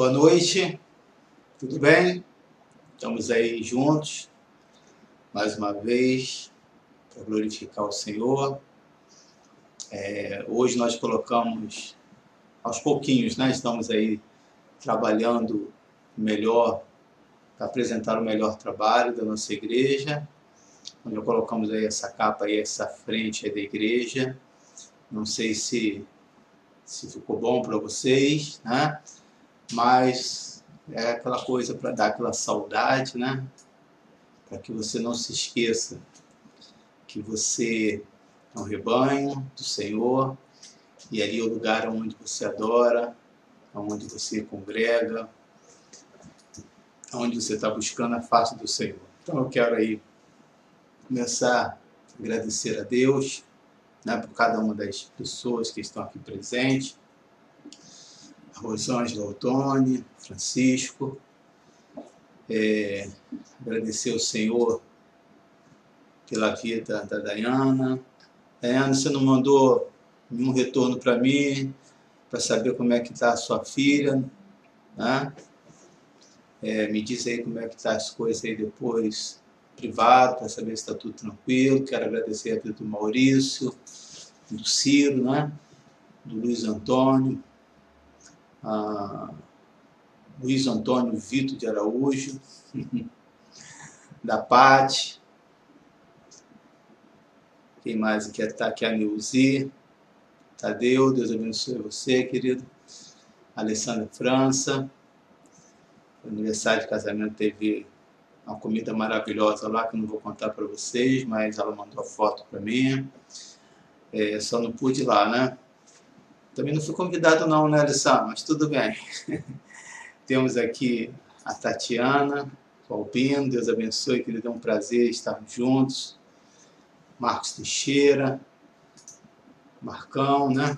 Boa noite, tudo bem? Estamos aí juntos, mais uma vez, para glorificar o Senhor. Hoje nós colocamos, aos pouquinhos, né? Estamos aí trabalhando melhor, para apresentar o melhor trabalho da nossa igreja. Nós já colocamos aí essa capa aí, essa frente aí da igreja. Não sei se ficou bom para vocês, né? Mas é aquela coisa para dar aquela saudade, né? Para que você não se esqueça que você é um rebanho do Senhor e ali é o lugar onde você adora, onde você congrega, onde você está buscando a face do Senhor. Então eu quero aí começar a agradecer a Deus, né, por cada uma das pessoas que estão aqui presentes. A Rosângela, Otone, Francisco. Agradecer ao Senhor pela vida da Dayana. Dayana, você não mandou nenhum retorno para mim, para saber como é que está a sua filha, né? Me diz aí como é que está as coisas aí depois, privado, para saber se está tudo tranquilo. Quero agradecer a vida do Maurício, do Ciro, né? Do Luiz Antônio, Luiz Antônio Vitor de Araújo, da Pati. Quem mais aqui está? Aqui a Nilzi, Tadeu, Deus abençoe você, querido. Alessandra França, no aniversário de casamento teve uma comida maravilhosa lá, que eu não vou contar para vocês, mas ela mandou a foto para mim. Só não pude ir lá, né? Também não fui convidado não, né, Alessandra? Mas tudo bem. Temos aqui a Tatiana, o Albino, Deus abençoe, querido, é um prazer estarmos juntos. Marcos Teixeira, Marcão, né?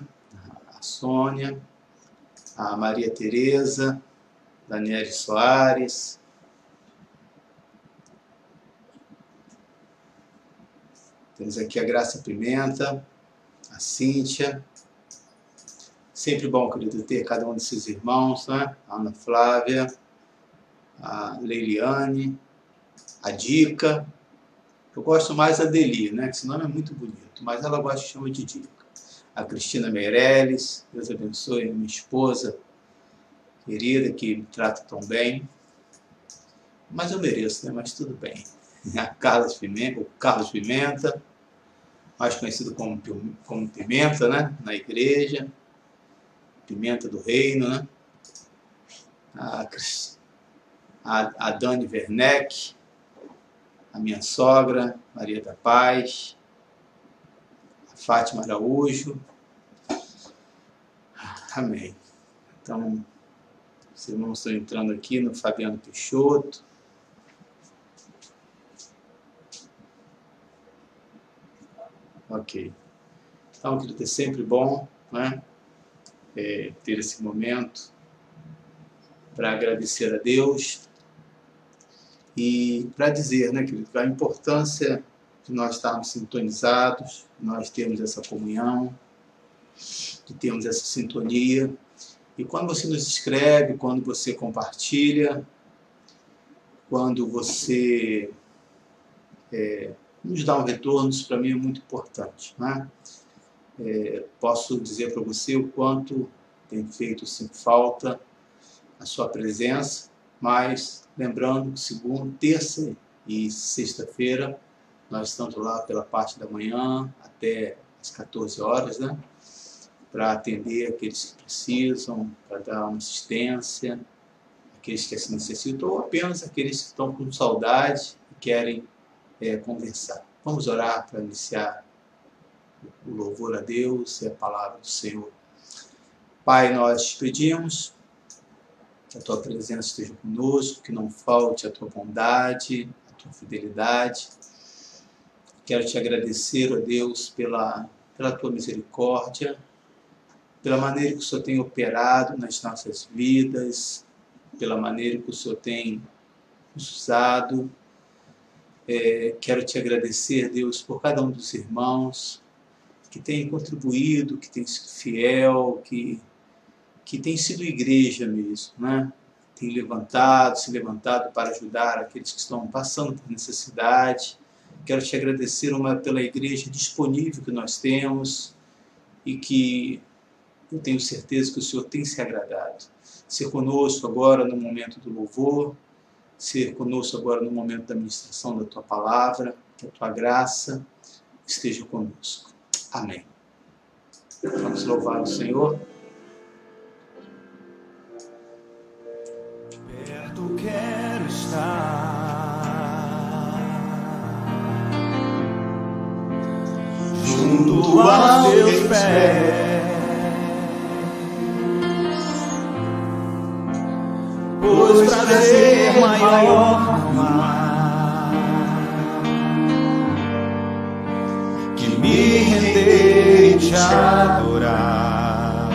A Sônia, a Maria Tereza, Daniele Soares, temos aqui a Graça Pimenta, a Cíntia. Sempre bom, querido, ter cada um desses irmãos, né? A Ana Flávia, a Leiliane, a Dica. Eu gosto mais da Deli, né? Que esse nome é muito bonito, mas ela gosta de chamar de Dica. A Cristina Meirelles, Deus abençoe, minha esposa querida, que me trata tão bem. Mas eu mereço, né? Mas tudo bem. A Carlos Pimenta, mais conhecido como Pimenta, né? Na igreja. Pimenta do Reino, né? A Dani Werneck, a minha sogra, Maria da Paz, a Fátima Araújo. Amém. Então, os irmãos estão entrando aqui no Fabiano Peixoto. Ok. Então, querido, é sempre bom, né? Ter esse momento para agradecer a Deus e para dizer, né, querido, a importância de nós estarmos sintonizados, de nós termos essa comunhão, de termos essa sintonia. E quando você nos escreve, quando você compartilha, quando você nos dá um retorno, isso para mim é muito importante, né? Posso dizer para você o quanto tem feito sim, falta a sua presença, mas lembrando que segunda, terça e sexta-feira nós estamos lá pela parte da manhã até as 14 horas, né? Para atender aqueles que precisam, para dar uma assistência, aqueles que assim necessitam, ou apenas aqueles que estão com saudade e querem conversar. Vamos orar para iniciar o louvor a Deus e a palavra do Senhor. Pai, nós te pedimos que a tua presença esteja conosco, que não falte a tua bondade, a tua fidelidade. Quero te agradecer, ó Deus, pela tua misericórdia, pela maneira que o Senhor tem operado nas nossas vidas, pela maneira que o Senhor tem nos usado. Quero te agradecer, Deus, por cada um dos irmãos que tem contribuído, que tem sido fiel, que que tem sido igreja mesmo, né? Tem se levantado para ajudar aqueles que estão passando por necessidade. Quero te agradecer pela igreja disponível que nós temos e que eu tenho certeza que o Senhor tem se agradado. Ser conosco agora no momento do louvor, ser conosco agora no momento da ministração da Tua Palavra, que a Tua graça esteja conosco. Amém. Vamos louvar o Senhor. Perto quero estar, junto aos teus pés, pois prazer maior não há que me render e te adorar.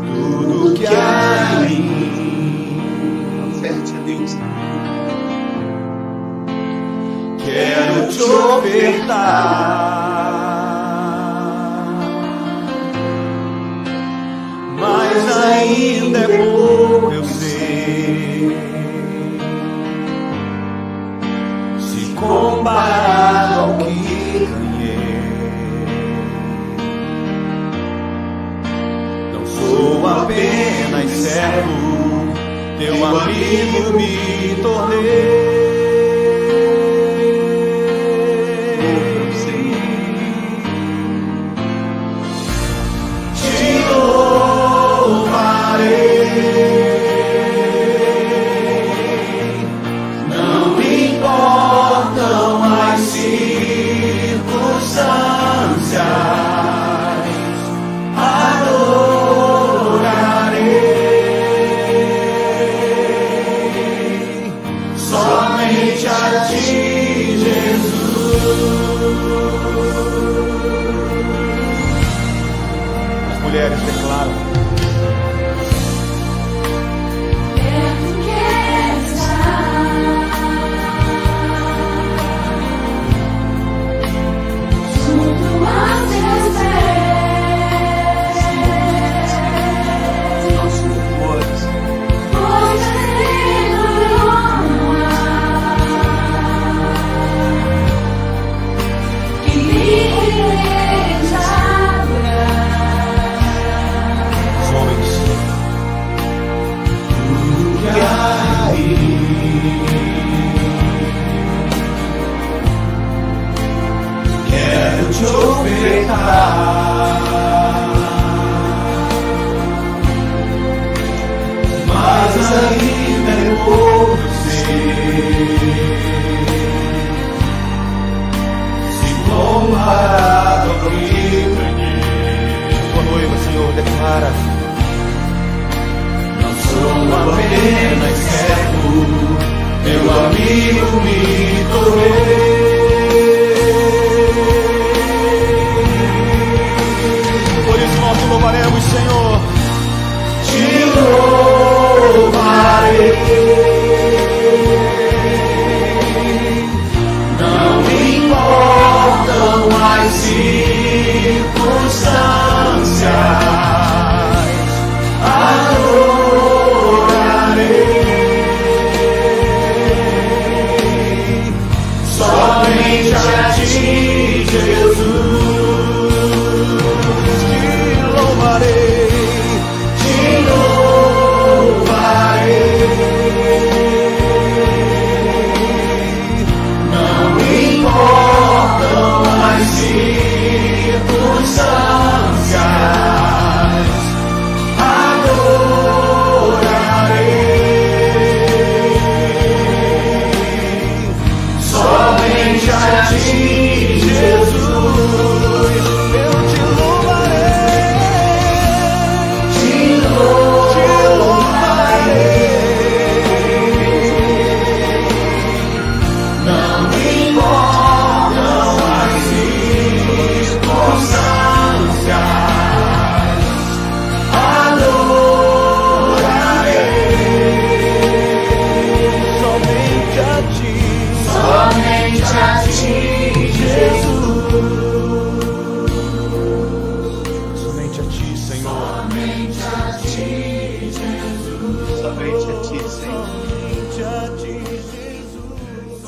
Tudo que há em mim, Oferte a Deus. quero te ofertar, mas ainda é pouco, eu sei, se comparado ao que ganhei. Não sou apenas servo, teu amigo me tornei. Não importam as circunstâncias, adorarei somente a ti, Jesus. As mulheres declaram. Quero te ofertar, mas ainda é pouco, se comparado ao que ganhei. Tua noiva, Senhor, declara: não sou apenas servo, meu amigo me tornei. Nós te louvaremos, Senhor. Te louvarei. Não importam as circunstâncias, adorarei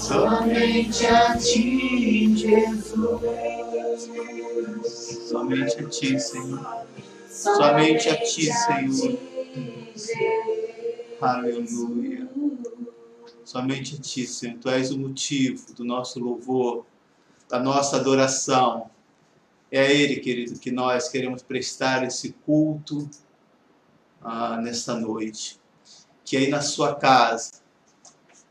Somente a Ti, Jesus. Somente a Ti, Senhor. Somente a Ti, Senhor. Aleluia. Somente a Ti, Senhor. Tu és o motivo do nosso louvor, da nossa adoração. É a Ele, querido, que nós queremos prestar esse culto nesta noite. Que aí na sua casa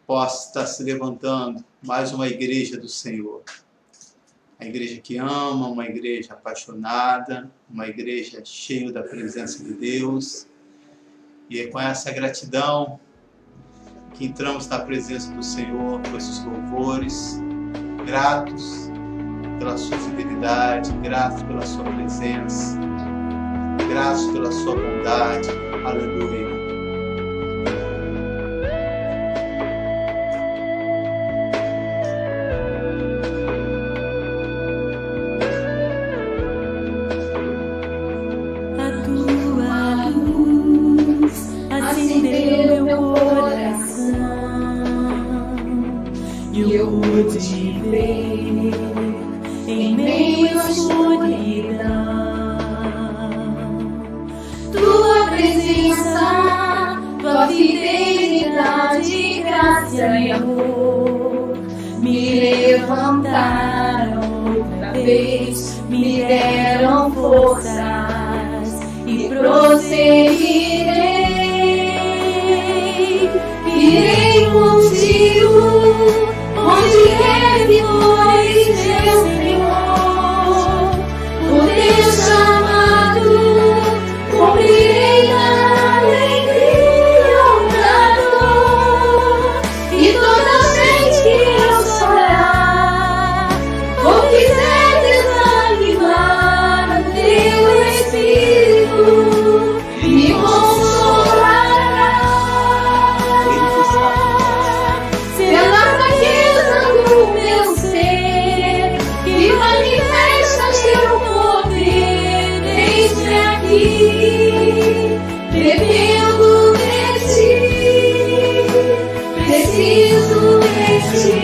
possa estar se levantando mais uma igreja do Senhor. A igreja que ama, uma igreja apaixonada, uma igreja cheia da presença de Deus. E é com essa gratidão que entramos na presença do Senhor com esses louvores, gratos pela sua fidelidade, gratos pela sua presença, gratos pela sua bondade. Aleluia. A tua luz acendeu meu coração e eu pude ver em meio à escuridão tua presença, tua fidelidade, graça e amor me levantaram outra vez, me deram forças e prosseguirei, irei contigo onde quer que fores, meu Senhor. O teu chamado cumprirei na alegria ou na dor, e toda vez que eu chorar ou quiser desanimar, o teu Espírito me consolará. Pela fraqueza do meu ser, que manifestas teu poder, desde aqui, dependo de ti, preciso de ti.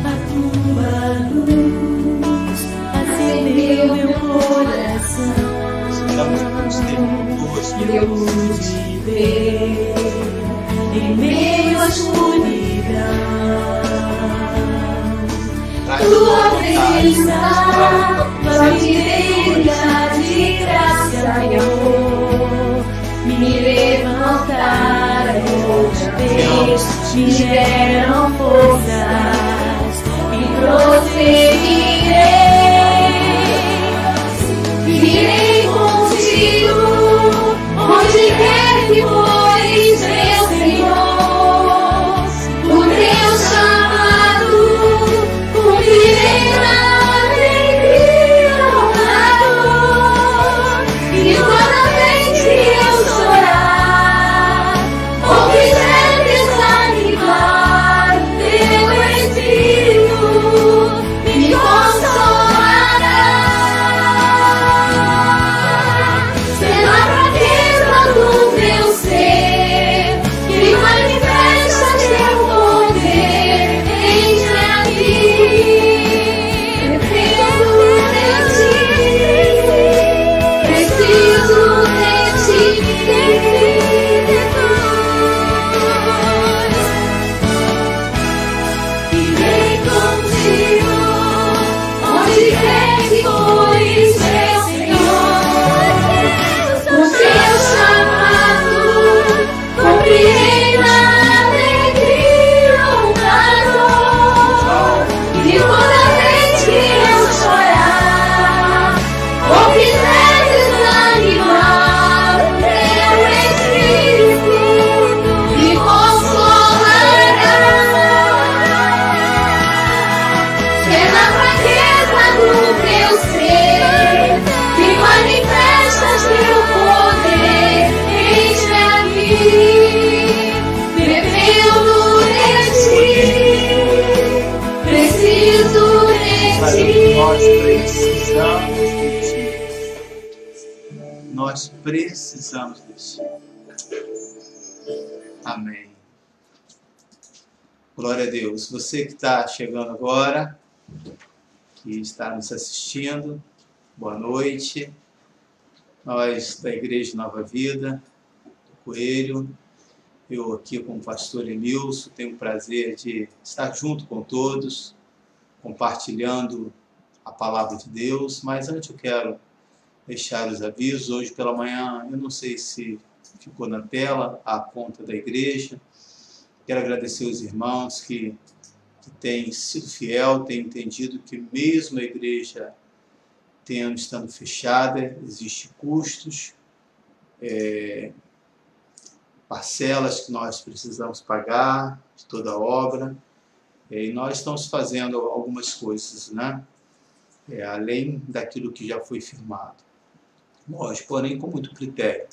A tua luz acendeu meu coração e eu pude ver em meio à escuridão tua presença, tua fidelidade, graça e amor me levantaram outra vez, me deram forças e prosseguirei, irei contigo onde quer que fores, meu Senhor. O teu chamado cumprirei na alegria ou na dor, e toda vez que eu chorar ou quiser desanimar, o teu Espírito nós precisamos de Ti. Nós precisamos de Ti. Amém. Glória a Deus. Você que está chegando agora, que está nos assistindo, boa noite. Nós da Igreja Nova Vida, do Coelho, eu aqui como pastor Emilson, tenho o prazer de estar junto com todos, compartilhando a palavra de Deus, mas antes eu quero deixar os avisos. Hoje pela manhã, eu não sei se ficou na tela a conta da igreja. Quero agradecer os irmãos que têm sido fiel, têm entendido que mesmo a igreja estando fechada, existem custos, parcelas que nós precisamos pagar de toda a obra, e nós estamos fazendo algumas coisas, né? Além daquilo que já foi firmado. Lógico, porém com muito critério.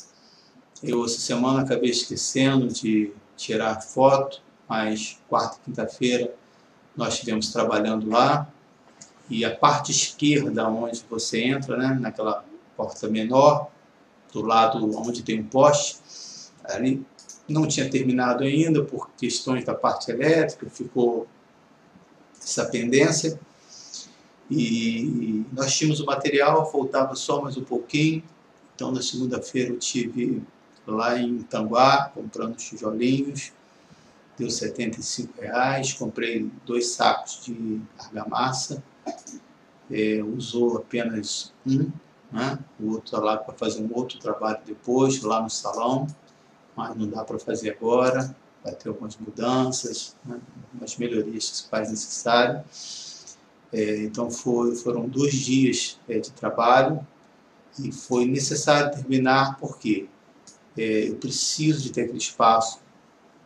Eu essa semana acabei esquecendo de tirar foto, mas quarta e quinta-feira nós estivemos trabalhando lá, e a parte esquerda onde você entra, né, naquela porta menor, do lado onde tem um poste, ali não tinha terminado ainda por questões da parte elétrica, ficou essa pendência, e nós tínhamos o material, faltava só mais um pouquinho. Então na segunda-feira eu tive lá em Tanguá, comprando tijolinhos, deu R$75, comprei 2 sacos de argamassa, usou apenas um, né? O outro está lá para fazer um outro trabalho depois, lá no salão, mas não dá para fazer agora, vai ter algumas mudanças, né? Umas melhorias que se faz necessário. Então foram 2 dias de trabalho, e foi necessário terminar porque eu preciso de ter aquele espaço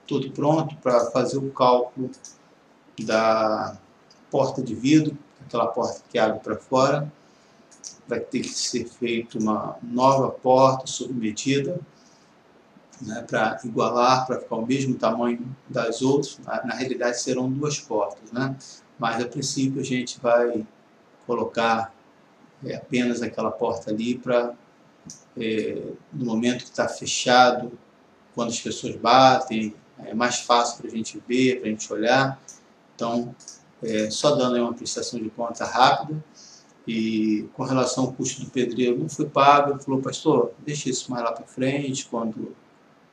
todo pronto para fazer o cálculo da porta de vidro, aquela porta que abre para fora. Vai ter que ser feita uma nova porta sob medida, né, para igualar, para ficar o mesmo tamanho das outras. Na realidade serão 2 portas, né? Mas a princípio a gente vai colocar apenas aquela porta ali para, no momento que está fechado, quando as pessoas batem, é mais fácil para a gente ver, para a gente olhar. Então, só dando aí uma prestação de conta rápida. E com relação ao custo do pedreiro, não foi pago. Ele falou: pastor, deixa isso mais lá para frente, quando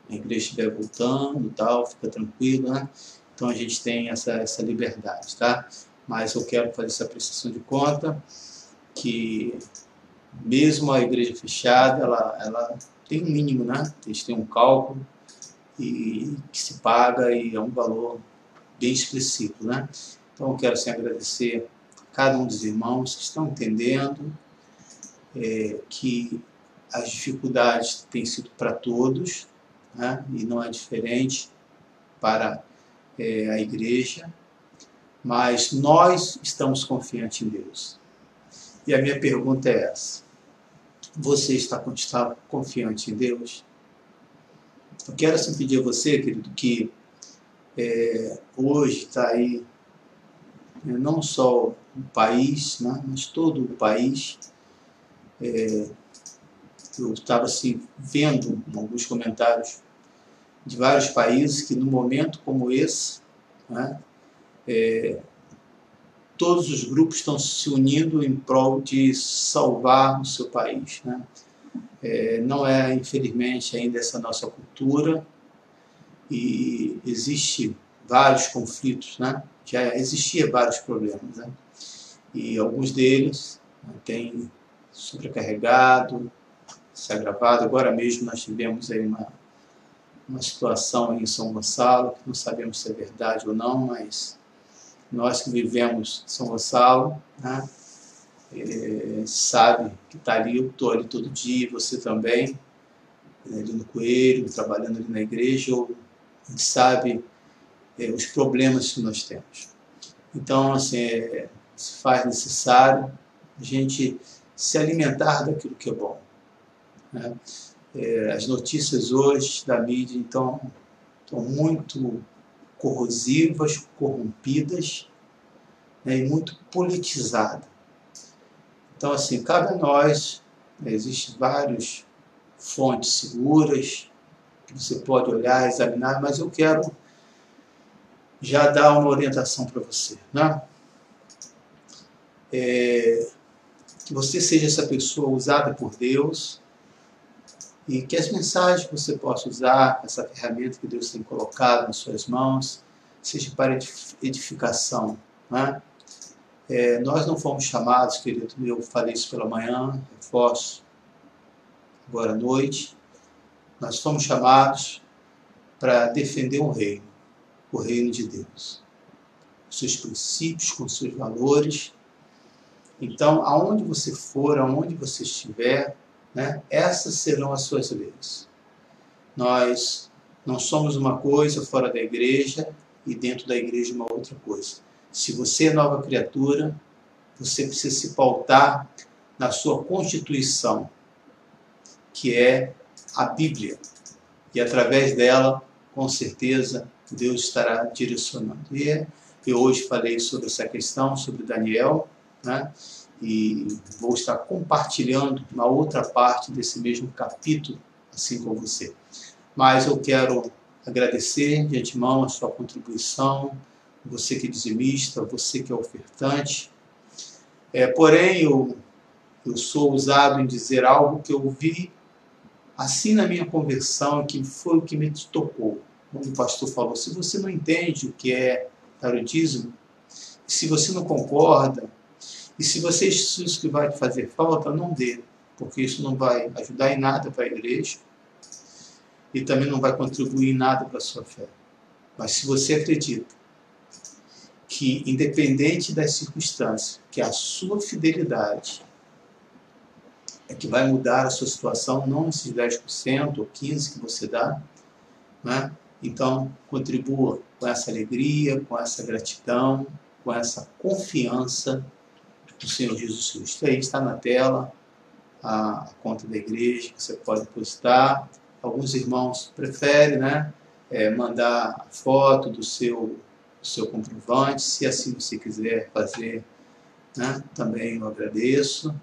a igreja estiver voltando, tal, fica tranquilo, né? Então a gente tem essa liberdade, tá? Mas eu quero fazer essa prestação de conta, que mesmo a igreja fechada, ela tem um mínimo, né? A gente tem um cálculo e que se paga, e é um valor bem expressivo, né? Então eu quero assim agradecer a cada um dos irmãos que estão entendendo que as dificuldades têm sido para todos, né? E não é diferente para a igreja, mas nós estamos confiantes em Deus. E a minha pergunta é essa: você está confiante em Deus? Eu quero assim pedir a você, querido, que hoje está aí, não só o país, né, mas todo o país. Eu estava assim, vendo alguns comentários de vários países que, no momento como esse, né, todos os grupos estão se unindo em prol de salvar o seu país, né? Não é, infelizmente, ainda essa nossa cultura, e existe vários conflitos, né? Já existia vários problemas, né? E alguns deles têm sobrecarregado, se agravado. Agora mesmo nós tivemos aí uma situação aí em São Gonçalo, que não sabemos se é verdade ou não, mas nós que vivemos em São Gonçalo, né, sabe que está ali. Eu estou ali todo dia, você também, ali no Coelho, trabalhando ali na igreja, a gente sabe os problemas que nós temos. Então, assim, se faz necessário a gente se alimentar daquilo que é bom, né? As notícias hoje da mídia estão muito corrosivas, corrompidas, né, e muito politizada. Então, assim, cabe a nós, né, existem várias fontes seguras que você pode olhar, examinar, mas eu quero já dar uma orientação para você, né? Que você seja essa pessoa usada por Deus e que as mensagens que você possa usar, essa ferramenta que Deus tem colocado nas suas mãos, seja para edificação, né? Nós não fomos chamados, querido, eu falei isso pela manhã, reforço agora à noite, nós fomos chamados para defender o reino de Deus, com seus princípios, com seus valores. Então, aonde você for, aonde você estiver, né, essas serão as suas leis. Nós não somos uma coisa fora da igreja e dentro da igreja uma outra coisa. Se você é nova criatura, você precisa se pautar na sua constituição, que é a Bíblia. E através dela, com certeza, Deus estará direcionando. E eu hoje falei sobre essa questão, sobre Daniel, né? E vou estar compartilhando uma outra parte desse mesmo capítulo, assim com você. Mas eu quero agradecer de antemão a sua contribuição, você que é dizimista, você que é ofertante. Porém, eu sou ousado em dizer algo que eu vi assim na minha conversão, que foi o que me tocou. Como o pastor falou, se você não entende o que é dar o dízimo, se você não concorda, e se você acha isso que vai fazer falta, não dê, porque isso não vai ajudar em nada para a igreja e também não vai contribuir em nada para a sua fé. Mas se você acredita que, independente das circunstâncias, que a sua fidelidade é que vai mudar a sua situação, não esses 10% ou 15% que você dá, né? Então, contribua com essa alegria, com essa gratidão, com essa confiança do Senhor Jesus Cristo. Aí está na tela a conta da igreja, que você pode depositar. Alguns irmãos preferem, né, mandar a foto do seu comprovante, se assim você quiser fazer, né, também eu agradeço.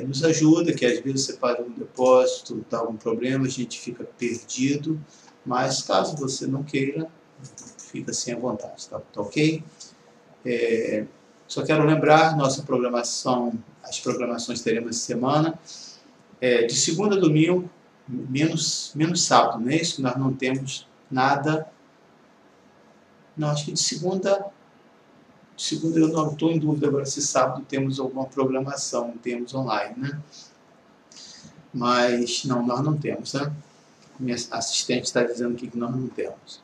Nos ajuda, que às vezes você faz um depósito, dá algum problema, a gente fica perdido, mas caso você não queira, fica assim à vontade, tá ok? Só quero lembrar, nossa programação, as programações teremos essa semana, de segunda a domingo, menos sábado, não é isso? Nós não temos nada, não, acho que de segunda eu não estou em dúvida agora se sábado temos alguma programação, temos online, né? Mas não, nós não temos, né? Minha assistente está dizendo aqui que nós não temos.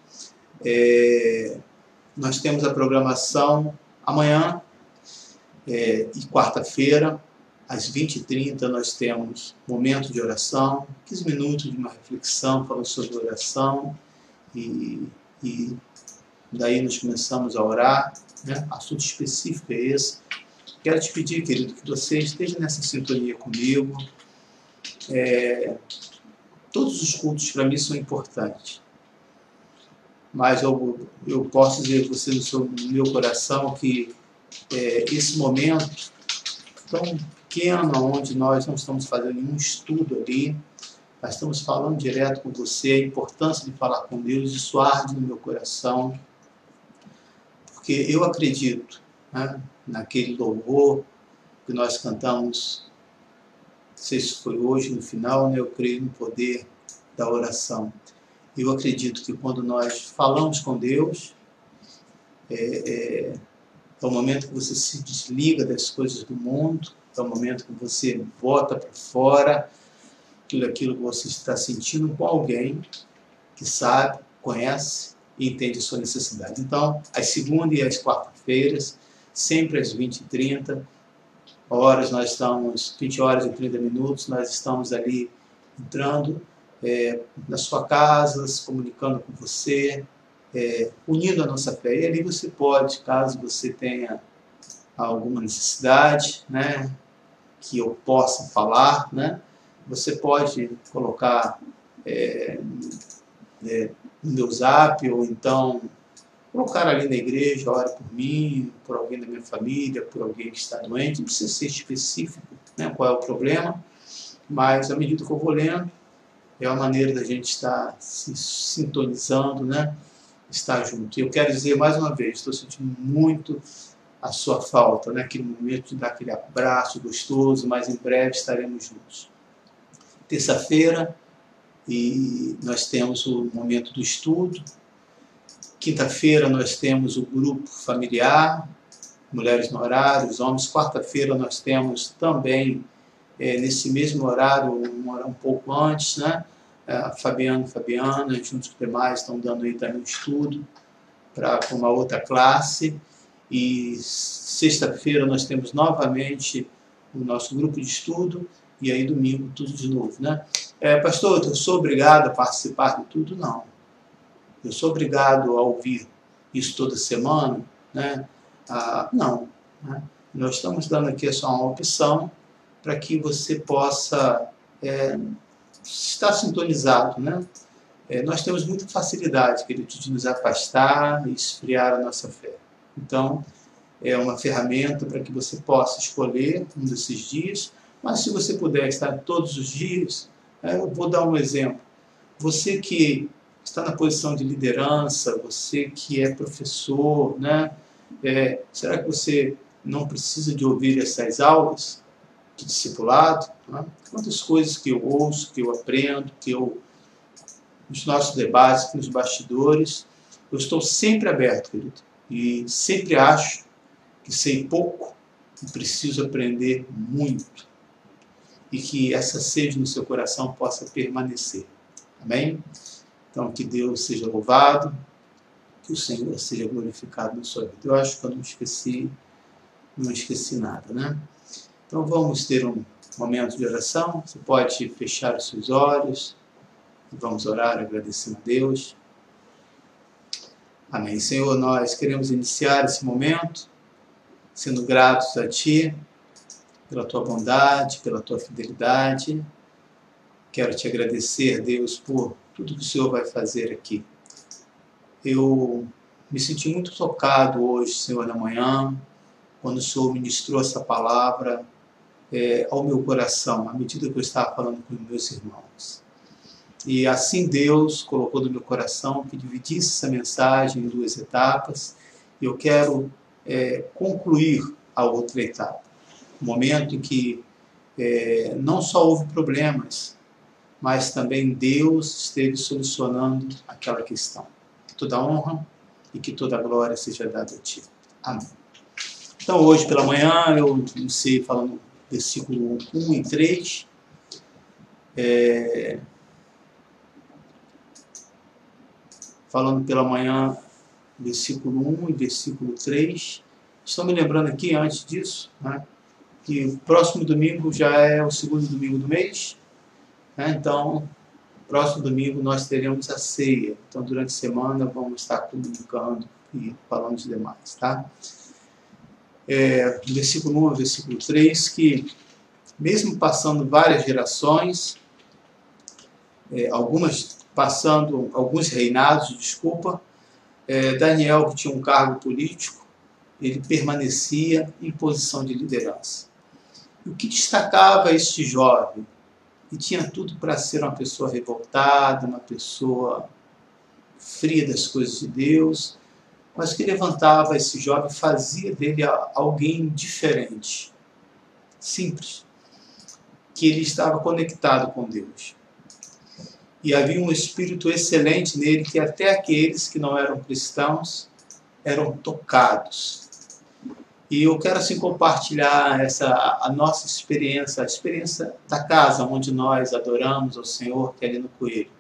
Nós temos a programação amanhã e quarta-feira, às 20h30, nós temos momento de oração, 15 minutos de uma reflexão falando sobre oração e daí nós começamos a orar, né? Assunto específico é esse. Quero te pedir, querido, que você esteja nessa sintonia comigo. Todos os cultos para mim são importantes, mas eu posso dizer a você no meu coração que esse momento tão pequeno, onde nós não estamos fazendo nenhum estudo ali, nós estamos falando direto com você, a importância de falar com Deus, isso arde no meu coração, porque eu acredito, né, naquele louvor que nós cantamos, não sei se foi hoje no final, né, eu creio no poder da oração. Eu acredito que quando nós falamos com Deus, é o momento que você se desliga das coisas do mundo, é o momento que você bota para fora aquilo que você está sentindo com alguém que sabe, conhece e entende a sua necessidade. Então, às segundas e às quartas-feiras, sempre às 20h30, nós estamos, 20 horas e 30 minutos, nós estamos ali entrando na sua casa, se comunicando com você, unindo a nossa fé. E ali você pode, caso você tenha alguma necessidade, né, que eu possa falar, né, você pode colocar no meu zap, ou então colocar ali na igreja, ore por mim, por alguém da minha família, por alguém que está doente, não precisa ser específico, né, qual é o problema, mas à medida que eu vou lendo, é uma maneira da gente estar se sintonizando, né, estar junto. E eu quero dizer mais uma vez, estou sentindo muito a sua falta, né, aquele momento de dar aquele abraço gostoso, mas em breve estaremos juntos. Terça-feira, e nós temos o momento do estudo. Quinta-feira nós temos o grupo familiar, mulheres no horário, os homens. Quarta-feira nós temos também, nesse mesmo horário, um pouco antes, né? Fabiana, juntos com os demais, estão dando aí também um estudo para uma outra classe. E sexta-feira nós temos novamente o nosso grupo de estudo, e aí domingo tudo de novo, né? Pastor, eu sou obrigado a participar de tudo? Não. Eu sou obrigado a ouvir isso toda semana? Né? Não. Né? Nós estamos dando aqui só uma opção para que você possa estar sintonizado. Né? Nós temos muita facilidade, querido, de nos afastar e esfriar a nossa fé. Então, é uma ferramenta para que você possa escolher um desses dias, mas se você puder estar todos os dias, eu vou dar um exemplo. Você que está na posição de liderança, você que é professor, né? Será que você não precisa de ouvir essas aulas de discipulado? Né? Quantas coisas que eu ouço, que eu aprendo, nos nossos debates, nos bastidores, eu estou sempre aberto, querido, e sempre acho que sei pouco e preciso aprender muito, e que essa sede no seu coração possa permanecer. Amém? Então, que Deus seja louvado, que o Senhor seja glorificado na sua vida. Eu acho que eu não esqueci nada, né? Então, vamos ter um momento de oração. Você pode fechar os seus olhos e vamos orar agradecendo a Deus. Amém. Senhor, nós queremos iniciar esse momento sendo gratos a Ti, pela Tua bondade, pela Tua fidelidade. Quero Te agradecer, Deus, por tudo que o Senhor vai fazer aqui. Eu me senti muito tocado hoje, Senhor, na manhã, quando o Senhor ministrou essa palavra ao meu coração, à medida que eu estava falando com os meus irmãos. E assim Deus colocou no meu coração que dividisse essa mensagem em duas etapas, e eu quero concluir a outra etapa. Um momento em que não só houve problemas, mas também Deus esteve solucionando aquela questão. Que toda honra e que toda glória seja dada a Ti. Amém. Então hoje pela manhã eu iniciei falando versículo 1 e 3. Falando pela manhã versículo 1 e versículo 3. Estou me lembrando aqui, antes disso, né, que o próximo domingo já é o segundo domingo do mês. Então, próximo domingo nós teremos a ceia. Então, durante a semana vamos estar comunicando e falando de demais, tá? Versículo 1 ao versículo 3, que mesmo passando várias gerações, alguns reinados, Daniel, que tinha um cargo político, ele permanecia em posição de liderança. E o que destacava este jovem? E tinha tudo para ser uma pessoa revoltada, uma pessoa fria das coisas de Deus, mas que levantava esse jovem, fazia dele alguém diferente, simples, que ele estava conectado com Deus. E havia um espírito excelente nele, que até aqueles que não eram cristãos eram tocados. E eu quero assim compartilhar a nossa experiência, a experiência da casa onde nós adoramos ao Senhor, que é ali no Coelho.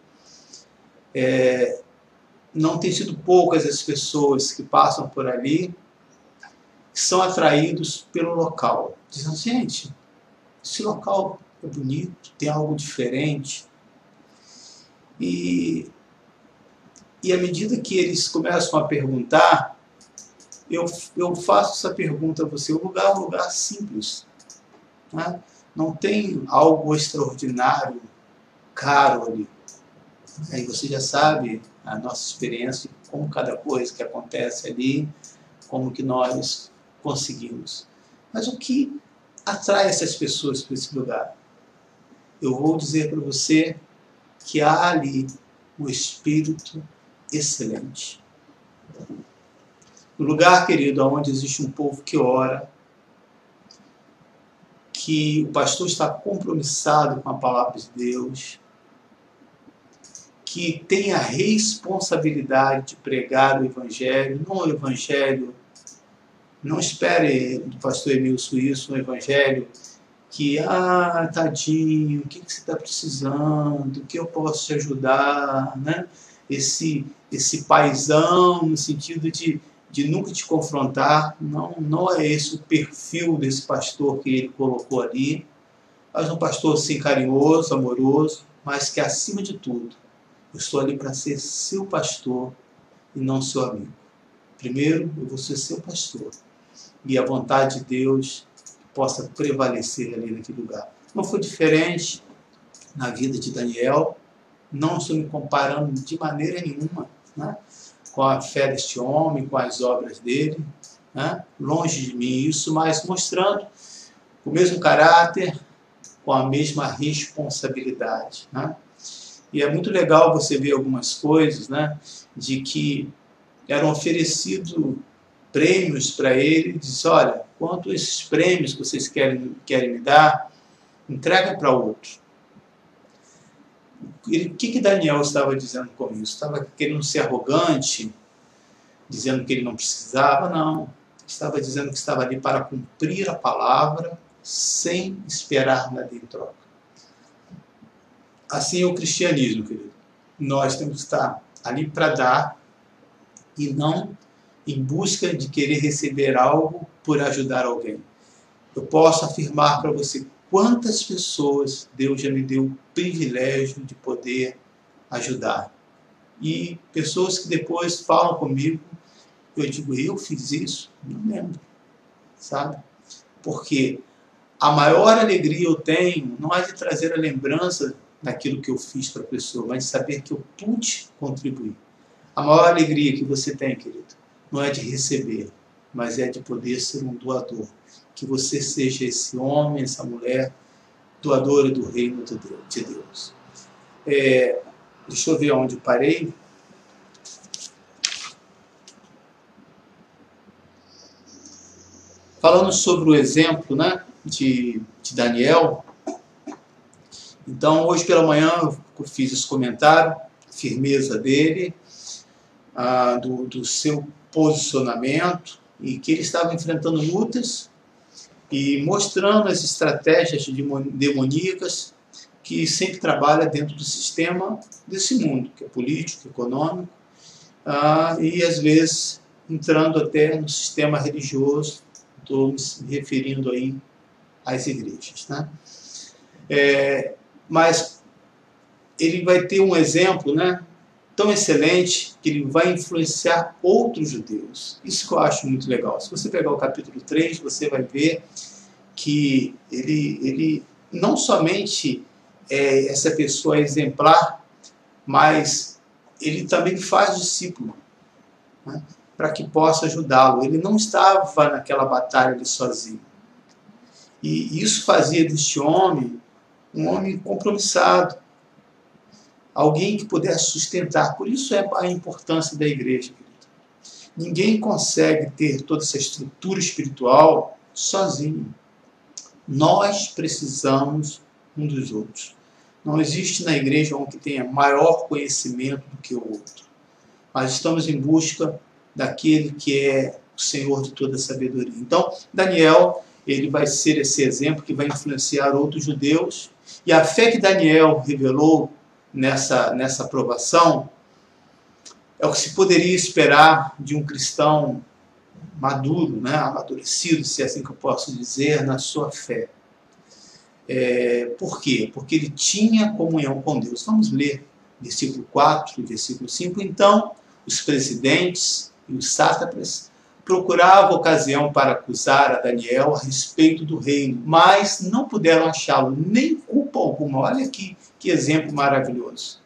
Não tem sido poucas as pessoas que passam por ali, que são atraídos pelo local. Dizem, gente, esse local é bonito, tem algo diferente. E à medida que eles começam a perguntar, eu faço essa pergunta a você. O lugar é um lugar simples, né? Não tem algo extraordinário, caro ali. Aí você já sabe a nossa experiência, como cada coisa que acontece ali, como que nós conseguimos. Mas o que atrai essas pessoas para esse lugar? Eu vou dizer para você que há ali um espírito excelente. No lugar, querido, onde existe um povo que ora, que o pastor está compromissado com a palavra de Deus, que tem a responsabilidade de pregar o Evangelho, não o Evangelho, não espere do pastor Emilson isso, um Evangelho que, tadinho, o que você está precisando, o que eu posso te ajudar, né? Esse paizão, no sentido de nunca te confrontar, não é esse o perfil desse pastor que ele colocou ali, mas um pastor assim carinhoso, amoroso, mas que acima de tudo, eu estou ali para ser seu pastor e não seu amigo. Primeiro, eu vou ser seu pastor e a vontade de Deus possa prevalecer ali naquele lugar. Não foi diferente na vida de Daniel, não estou me comparando de maneira nenhuma, né, com a fé deste homem, com as obras dele, né, longe de mim isso, mas mostrando o mesmo caráter, com a mesma responsabilidade, né? E é muito legal você ver algumas coisas, né, de que eram oferecidos prêmios para ele, e diz, olha, quanto esses prêmios que vocês querem me dar, entrega para outro. O que Daniel estava dizendo com isso? Estava querendo ser arrogante, dizendo que ele não precisava? Não. Estava dizendo que estava ali para cumprir a palavra, sem esperar nada em troca. Assim é o cristianismo, querido. Nós temos que estar ali para dar e não em busca de querer receber algo por ajudar alguém. Eu posso afirmar para você quantas pessoas Deus já me deu o privilégio de poder ajudar. E pessoas que depois falam comigo, eu digo, eu fiz isso? Não lembro, sabe? Porque a maior alegria eu tenho não é de trazer a lembrança daquilo que eu fiz para a pessoa, mas de saber que eu pude contribuir. A maior alegria que você tem, querido, não é de receber, mas é de poder ser um doador. Que você seja esse homem, essa mulher, doadora do reino de Deus. Deixa eu ver onde parei. Falando sobre o exemplo, né, de Daniel. Então, hoje pela manhã eu fiz esse comentário, firmeza dele, do seu posicionamento, e que ele estava enfrentando lutas e mostrando as estratégias demoníacas que sempre trabalha dentro do sistema desse mundo, que é político, econômico, e às vezes entrando até no sistema religioso. Estou me referindo aí às igrejas, né? Mas ele vai ter um exemplo, né, tão excelente que ele vai influenciar outros judeus. Isso que eu acho muito legal. Se você pegar o capítulo 3, você vai ver que ele não somente é essa pessoa exemplar, mas ele também faz discípulo, né, para que possa ajudá-lo. Ele não estava naquela batalha ali sozinho. E isso fazia deste homem um homem compromissado, alguém que pudesse sustentar. Por isso é a importância da igreja, querido. Ninguém consegue ter toda essa estrutura espiritual sozinho. Nós precisamos um dos outros. Não existe na igreja um que tenha maior conhecimento do que o outro. Mas estamos em busca daquele que é o Senhor de toda a sabedoria. Então, Daniel, ele vai ser esse exemplo que vai influenciar outros judeus. E a fé que Daniel revelou nessa aprovação é o que se poderia esperar de um cristão maduro, né, amadurecido, se é assim que eu posso dizer, na sua fé. Por quê? Porque ele tinha comunhão com Deus. Vamos ler versículo 4 e versículo 5. Então, os presidentes e os sátrapas procuravam ocasião para acusar a Daniel a respeito do reino, mas não puderam achá-lo, nem culpa alguma. Olha que exemplo maravilhoso.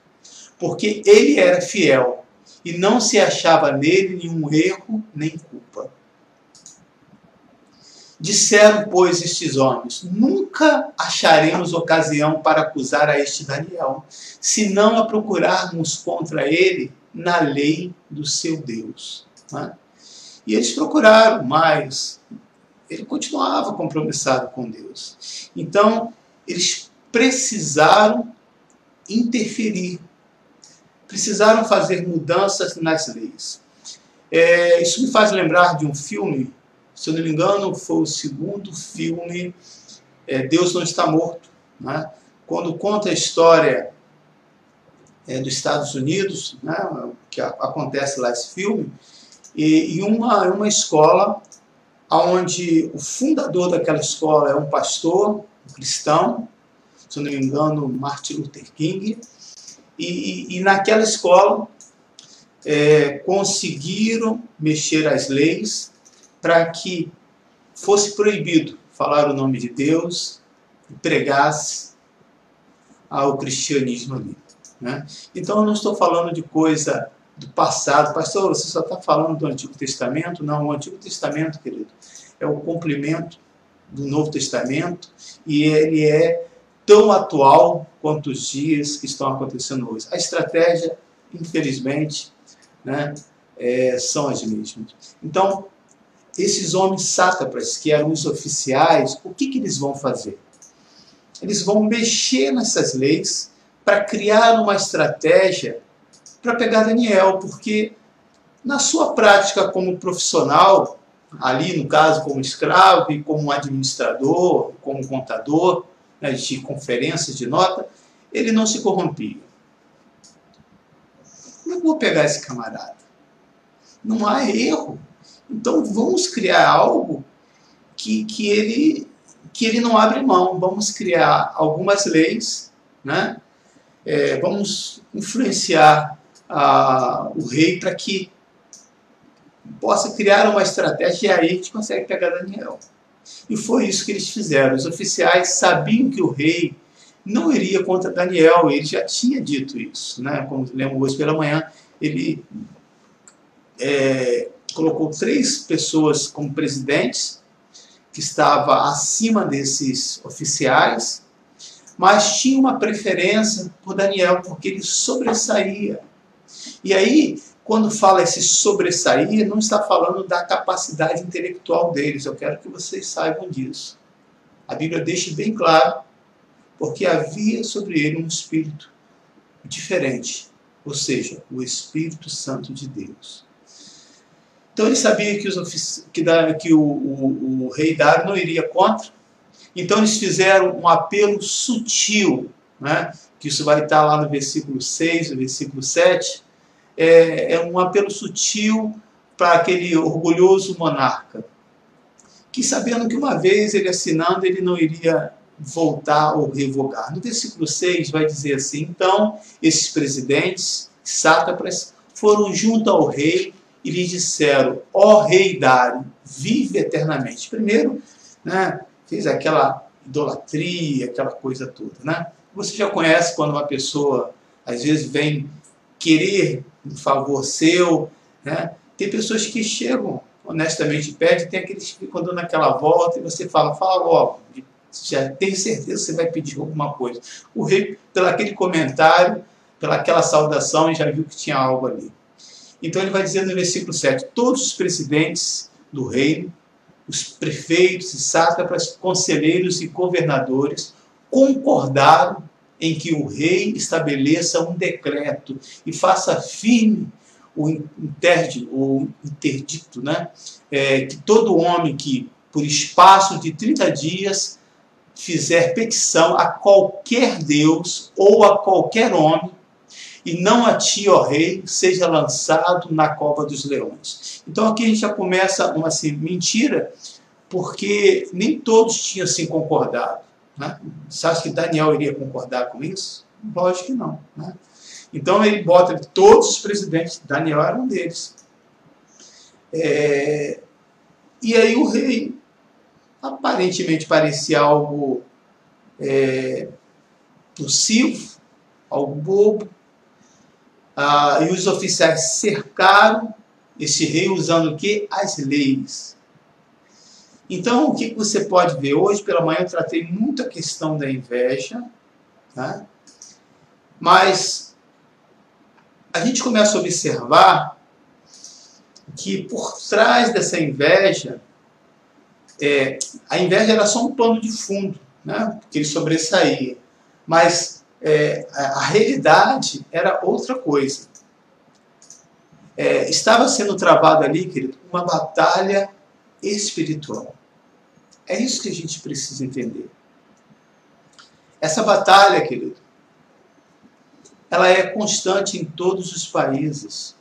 Porque ele era fiel e não se achava nele nenhum erro nem culpa. Disseram, pois, estes homens: nunca acharemos ocasião para acusar a este Daniel, se não a procurarmos contra ele na lei do seu Deus. E eles procuraram, mas ele continuava compromissado com Deus. Então, eles precisaram interferir, precisaram fazer mudanças nas leis. Isso me faz lembrar de um filme, se eu não me engano, foi o segundo filme, Deus Não Está Morto, né? Quando conta a história dos Estados Unidos, né? Que acontece lá esse filme, e uma escola onde o fundador daquela escola é um pastor, um cristão, se eu não me engano, Martin Luther King, e naquela escola conseguiram mexer as leis para que fosse proibido falar o nome de Deus e pregasse ao cristianismo ali, né? Então eu não estou falando de coisa do passado. Pastor, você só está falando do Antigo Testamento? Não, o Antigo Testamento, querido, é o cumprimento do Novo Testamento, e ele é tão atual quanto os dias que estão acontecendo hoje. A estratégia, infelizmente, né, são as mesmas. Então, esses homens sátrapas, que eram os oficiais, o que eles vão fazer? Eles vão mexer nessas leis para criar uma estratégia para pegar Daniel, porque na sua prática como profissional, ali no caso como escravo e como administrador, como contador, né, de conferências de nota, ele não se corrompia. Não vou pegar esse camarada. Não há erro. Então vamos criar algo que ele não abre mão. Vamos criar algumas leis, né? Vamos influenciar o rei para que possa criar uma estratégia, e aí a gente consegue pegar Daniel. E foi isso que eles fizeram. Os oficiais sabiam que o rei não iria contra Daniel, ele já tinha dito isso, né? Como lembro hoje pela manhã, ele colocou 3 pessoas como presidentes, que estava acima desses oficiais, mas tinha uma preferência por Daniel, porque ele sobressaía. E aí, quando fala esse sobressair, não está falando da capacidade intelectual deles. Eu quero que vocês saibam disso. A Bíblia deixa bem claro, porque havia sobre ele um espírito diferente, ou seja, o Espírito Santo de Deus. Então ele sabia que o rei Dário não iria contra, então eles fizeram um apelo sutil, né? Que isso vai estar lá no versículo 6, no versículo 7, um apelo sutil para aquele orgulhoso monarca, que sabendo que uma vez ele assinando, ele não iria voltar ou revogar. No versículo 6 vai dizer assim: então esses presidentes, sátrapas, foram junto ao rei e lhe disseram: ó rei Dário, vive eternamente. Primeiro, né, fez aquela idolatria, aquela coisa toda, né? Você já conhece quando uma pessoa às vezes vem querer um favor seu, né? Tem pessoas que chegam, honestamente pedem, tem aqueles que ficam dando aquela volta e você fala logo, já tem certeza que você vai pedir alguma coisa. O rei, pelo aquele comentário, pela aquela saudação, já viu que tinha algo ali. Então ele vai dizer no versículo 7, todos os presidentes do reino, os prefeitos e sátrapas, conselheiros e governadores concordaram em que o rei estabeleça um decreto e faça firme o interdito, né? Que todo homem que, por espaço de 30 dias, fizer petição a qualquer Deus ou a qualquer homem, e não a ti, ó rei, seja lançado na cova dos leões. Então aqui a gente já começa uma assim, mentira, porque nem todos tinham assim concordado, né? Você acha que Daniel iria concordar com isso? Lógico que não, né? Então ele bota todos os presidentes, Daniel era um deles. E aí o rei, aparentemente parecia algo nocivo, algo bobo. E os oficiais cercaram esse rei usando o quê? As leis. Então, o que você pode ver? Hoje pela manhã eu tratei muito a questão da inveja, tá? Mas a gente começa a observar que por trás dessa inveja, a inveja era só um pano de fundo, né? Porque ele sobressaía. Mas a realidade era outra coisa. Estava sendo travado ali, querido, uma batalha espiritual. É isso que a gente precisa entender. Essa batalha, querido, ela é constante em todos os países.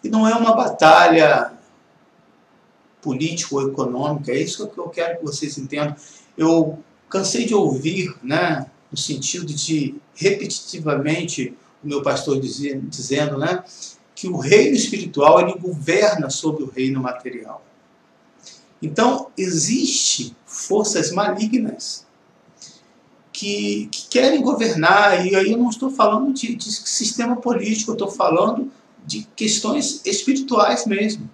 E não é uma batalha política ou econômica, é isso que eu quero que vocês entendam. Eu cansei de ouvir, né, no sentido de, repetitivamente, o meu pastor dizendo, né, que o reino espiritual ele governa sobre o reino material. Então, existem forças malignas que querem governar, e aí eu não estou falando de sistema político, eu estou falando de questões espirituais mesmo.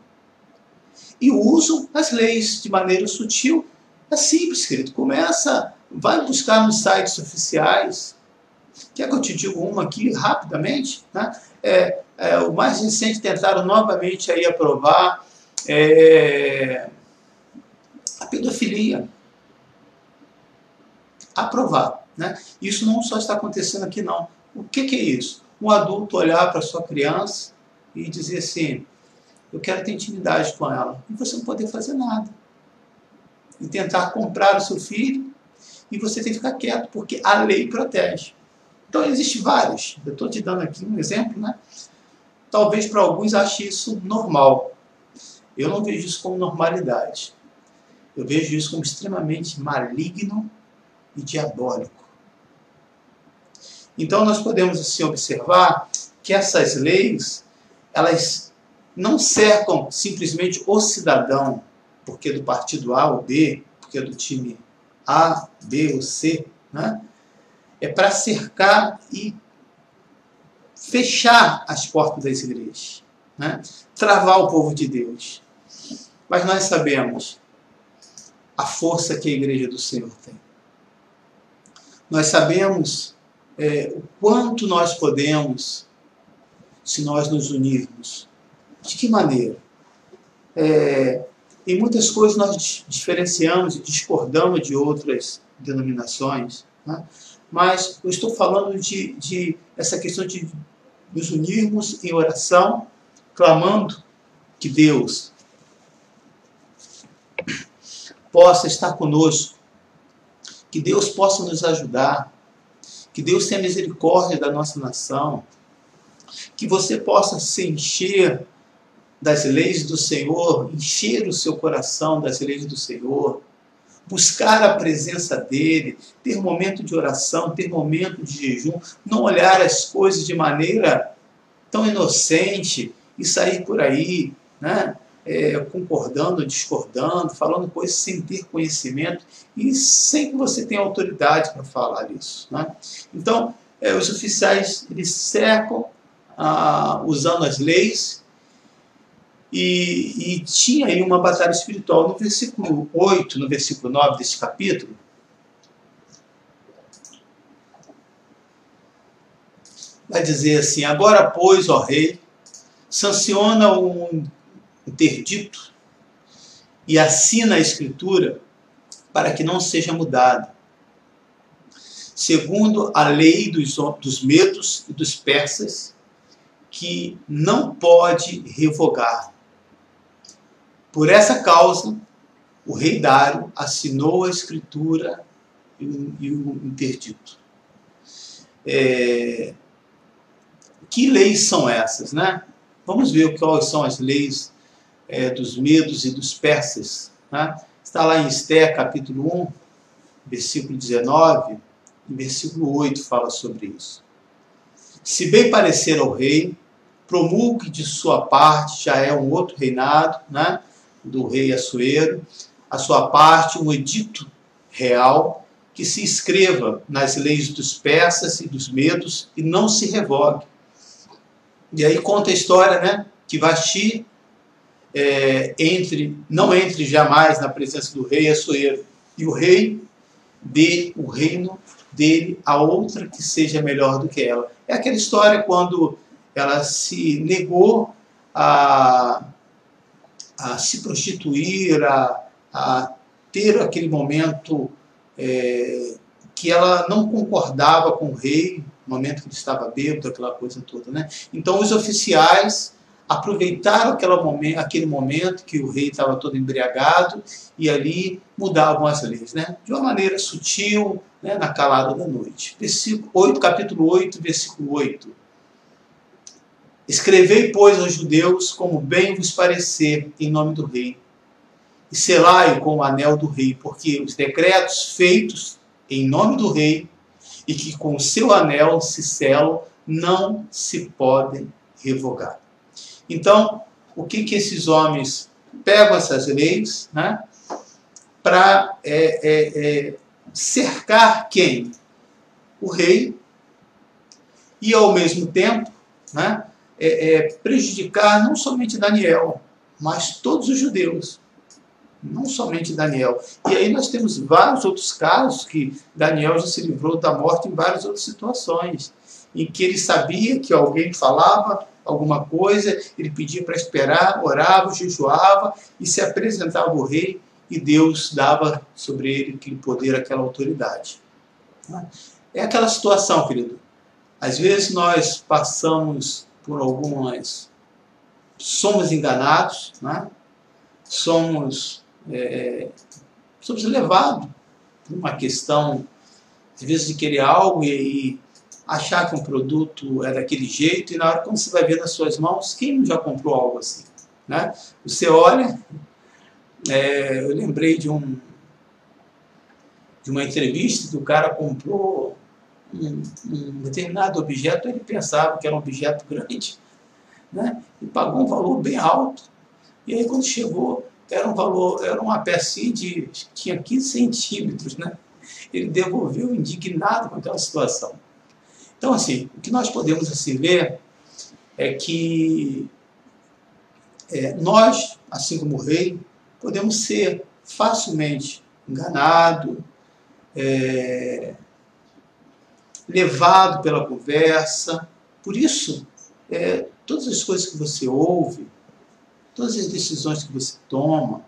E usam as leis de maneira sutil. É simples, querido. Vai buscar nos sites oficiais. Quer que eu te diga uma aqui rapidamente? Né? O mais recente tentaram novamente aí aprovar a pedofilia. Aprovar. Né? Isso não só está acontecendo aqui, não. O que é isso? Um adulto olhar para sua criança e dizer assim, eu quero ter intimidade com ela. E você não poder fazer nada. E tentar comprar o seu filho, e você tem que ficar quieto, porque a lei protege. Então, existem vários. Eu estou te dando aqui um exemplo, né? Talvez para alguns ache isso normal. Eu não vejo isso como normalidade. Eu vejo isso como extremamente maligno e diabólico. Então, nós podemos assim observar que essas leis, elas não cercam simplesmente o cidadão, porque é do partido A ou B, porque é do time A, B ou C, né? É para cercar e fechar as portas das igrejas, né? Travar o povo de Deus. Mas nós sabemos a força que a igreja do Senhor tem. Nós sabemos o quanto nós podemos, se nós nos unirmos. De que maneira? Em muitas coisas nós diferenciamos e discordamos de outras denominações, né? Mas eu estou falando de essa questão de nos unirmos em oração, clamando que Deus possa estar conosco, que Deus possa nos ajudar, que Deus tenha misericórdia da nossa nação, que você possa se encher das leis do Senhor, encher o seu coração das leis do Senhor, buscar a presença dEle, ter momento de oração, ter momento de jejum, não olhar as coisas de maneira tão inocente e sair por aí, né, concordando, discordando, falando coisas sem ter conhecimento e sem que você tenha autoridade para falar isso, né? Então, os oficiais eles cercam usando as leis. E tinha aí uma batalha espiritual. No versículo 8, no versículo 9 desse capítulo, vai dizer assim, agora, pois, ó rei, sanciona um interdito e assina a escritura para que não seja mudada, segundo a lei dos medos e dos persas, que não pode revogar. Por essa causa, o rei Dário assinou a escritura e o interdito. Que leis são essas, né? Vamos ver quais são as leis dos medos e dos persas, né? Está lá em Esther, capítulo 1, versículo 19, e versículo 8 fala sobre isso. Se bem parecer ao rei, promulgue de sua parte, já é um outro reinado, né, do rei Assuero, a sua parte um edito real que se escreva nas leis dos persas e dos medos e não se revogue, E aí conta a história, né, que Vasti não entre jamais na presença do rei Assuero, e o rei dê o reino dele a outra que seja melhor do que ela. É aquela história quando ela se negou a se prostituir, a ter aquele momento que ela não concordava com o rei, no momento que ele estava bêbado, aquela coisa toda, né? Então os oficiais aproveitaram aquele momento que o rei estava todo embriagado e ali mudavam as leis, né? De uma maneira sutil, né? Na calada da noite. Capítulo 8, versículo 8. Escrevei, pois, aos judeus como bem vos parecer em nome do rei, e selai-o com o anel do rei, porque os decretos feitos em nome do rei e que com o seu anel se selam não se podem revogar. Então, o que esses homens pegam essas leis, né, para cercar quem? O rei, e ao mesmo tempo, né, prejudicar não somente Daniel, mas todos os judeus, não somente Daniel. E aí nós temos vários outros casos que Daniel já se livrou da morte em várias outras situações, em que ele sabia que alguém falava alguma coisa, ele pedia para esperar, orava, jejuava e se apresentava ao rei, e Deus dava sobre ele aquele poder, aquela autoridade. É aquela situação, querido. Às vezes nós passamos por somos enganados, né? somos levados por uma questão, às vezes, de querer algo e achar que um produto é daquele jeito, e na hora quando você vai ver nas suas mãos, quem não já comprou algo assim? Né? Você olha, eu lembrei de uma entrevista que o cara comprou um determinado objeto, ele pensava que era um objeto grande, né? E pagou um valor bem alto, e aí quando chegou, era uma pecinha tinha 15 centímetros, né? Ele devolveu indignado com aquela situação. Então, assim, o que nós podemos assim ver é que nós, assim como o rei, podemos ser facilmente enganados, levado pela conversa. Por isso, todas as coisas que você ouve, todas as decisões que você toma,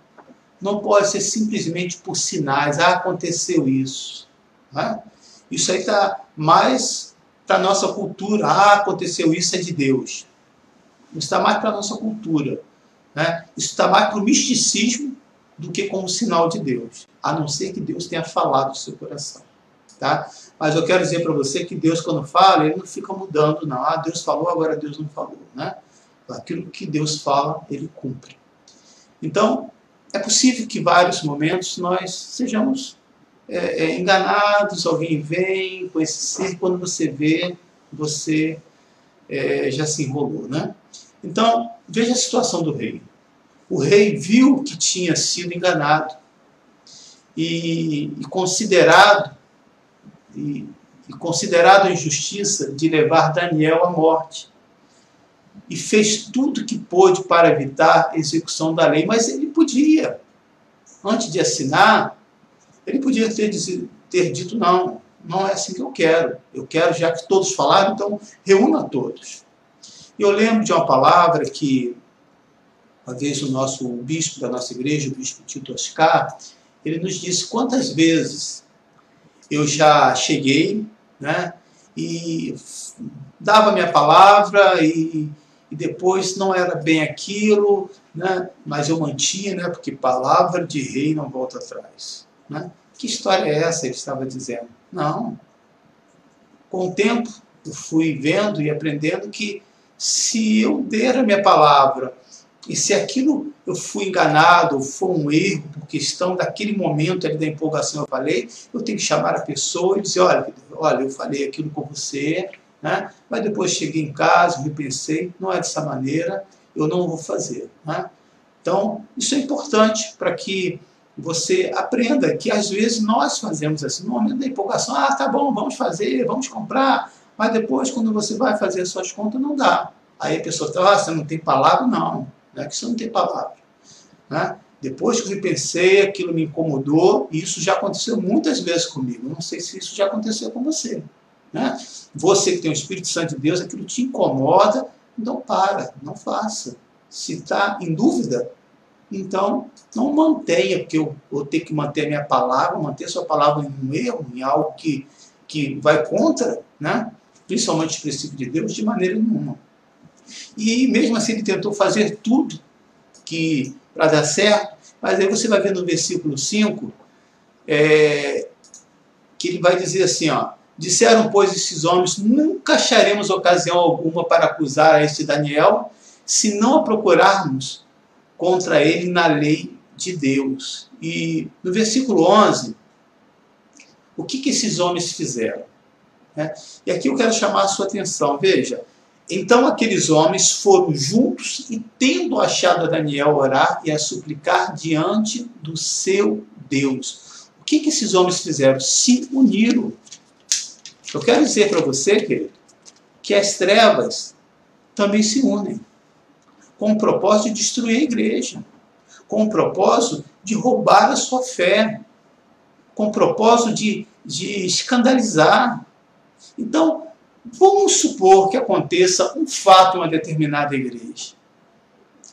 não pode ser simplesmente por sinais. Aconteceu isso. Né? Isso aí está mais para a nossa cultura. Aconteceu isso, é de Deus. Isso está mais para a nossa cultura. Né? Isso está mais para o misticismo do que como sinal de Deus. A não ser que Deus tenha falado no seu coração. Tá? Mas eu quero dizer para você que Deus, quando fala, ele não fica mudando, não. Deus falou, agora Deus não falou. Né? Aquilo que Deus fala, ele cumpre. Então, é possível que em vários momentos nós sejamos enganados, alguém vem com esse ser, quando você vê, você já se enrolou. Né? Então, veja a situação do rei. O rei viu que tinha sido enganado e considerado a injustiça de levar Daniel à morte. E fez tudo que pôde para evitar a execução da lei. Mas ele podia, antes de assinar, ele podia ter dito, não é assim que eu quero. Eu quero, já que todos falaram, então reúna todos. E eu lembro de uma palavra que, uma vez o bispo da nossa igreja, o bispo Tito Oscar, ele nos disse quantas vezes eu já cheguei, né, e dava minha palavra e depois não era bem aquilo, né, mas eu mantinha, né, porque palavra de rei não volta atrás. Né? Que história é essa? Ele estava dizendo. Não. Com o tempo, eu fui vendo e aprendendo que se eu der a minha palavra e se aquilo eu fui enganado, ou foi um erro, por questão daquele momento ali da empolgação eu falei, eu tenho que chamar a pessoa e dizer, olha, eu falei aquilo com você, né? Mas depois cheguei em casa, repensei, não é dessa maneira, eu não vou fazer. Né? Então, isso é importante para que você aprenda que às vezes nós fazemos assim, no momento da empolgação, tá bom, vamos fazer, vamos comprar, mas depois quando você vai fazer as suas contas não dá. Aí a pessoa fala, você não tem palavra? Não, não é que você não tem palavra. Né? Depois que eu repensei, aquilo me incomodou, e isso já aconteceu muitas vezes comigo. Não sei se isso já aconteceu com você. Né? Você que tem o Espírito Santo de Deus, aquilo te incomoda, então para, não faça. Se está em dúvida, então não mantenha, porque eu vou ter que manter a minha palavra, manter a sua palavra em um erro, em algo que vai contra, né? Principalmente o princípio de Deus, de maneira nenhuma. E mesmo assim ele tentou fazer tudo para dar certo, mas aí você vai ver no versículo 5, que ele vai dizer assim, ó, disseram, pois, esses homens, nunca acharemos ocasião alguma para acusar a este Daniel, se não a procurarmos contra ele na lei de Deus. E no versículo 11, o que esses homens fizeram? E aqui eu quero chamar a sua atenção, veja, então aqueles homens foram juntos e, tendo achado a Daniel, orar e a suplicar diante do seu Deus. O que esses homens fizeram? Se uniram. Eu quero dizer para você, querido, que as trevas também se unem, com o propósito de destruir a igreja, com o propósito de roubar a sua fé, com o propósito de escandalizar. Então, vamos supor que aconteça um fato em uma determinada igreja.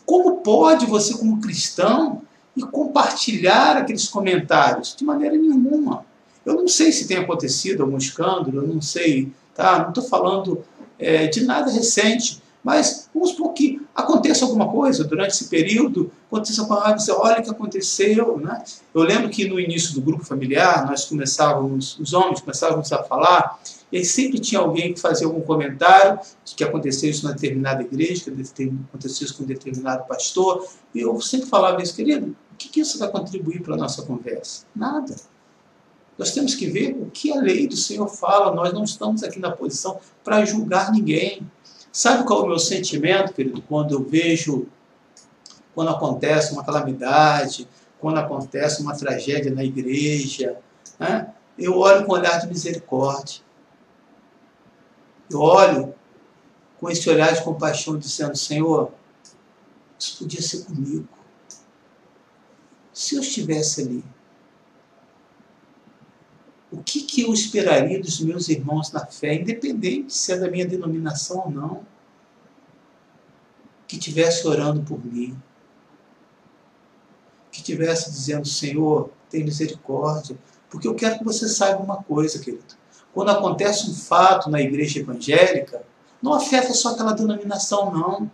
Como pode você, como cristão, ir compartilhar aqueles comentários? De maneira nenhuma. Eu não sei se tem acontecido algum escândalo, eu não sei, tá? Não estou falando de nada recente, mas vamos supor que aconteça alguma coisa durante esse período, aconteça com você olha o que aconteceu, né? Eu lembro que no início do grupo familiar, os homens começávamos a falar, e sempre tinha alguém que fazia algum comentário de que aconteceu isso na determinada igreja, que aconteceu isso com um determinado pastor, e eu sempre falava isso, querido, o que isso vai contribuir para a nossa conversa? Nada. Nós temos que ver o que a lei do Senhor fala, nós não estamos aqui na posição para julgar ninguém. Sabe qual é o meu sentimento, querido, quando eu vejo, quando acontece uma calamidade, quando acontece uma tragédia na igreja, né? Eu olho com um olhar de misericórdia. Eu olho com esse olhar de compaixão, dizendo, Senhor, isso podia ser comigo. Se eu estivesse ali, o que eu esperaria dos meus irmãos na fé, independente se é da minha denominação ou não, que estivesse orando por mim, que estivesse dizendo, Senhor, tem misericórdia, porque eu quero que você saiba uma coisa, querido. Quando acontece um fato na igreja evangélica, não afeta só aquela denominação, não.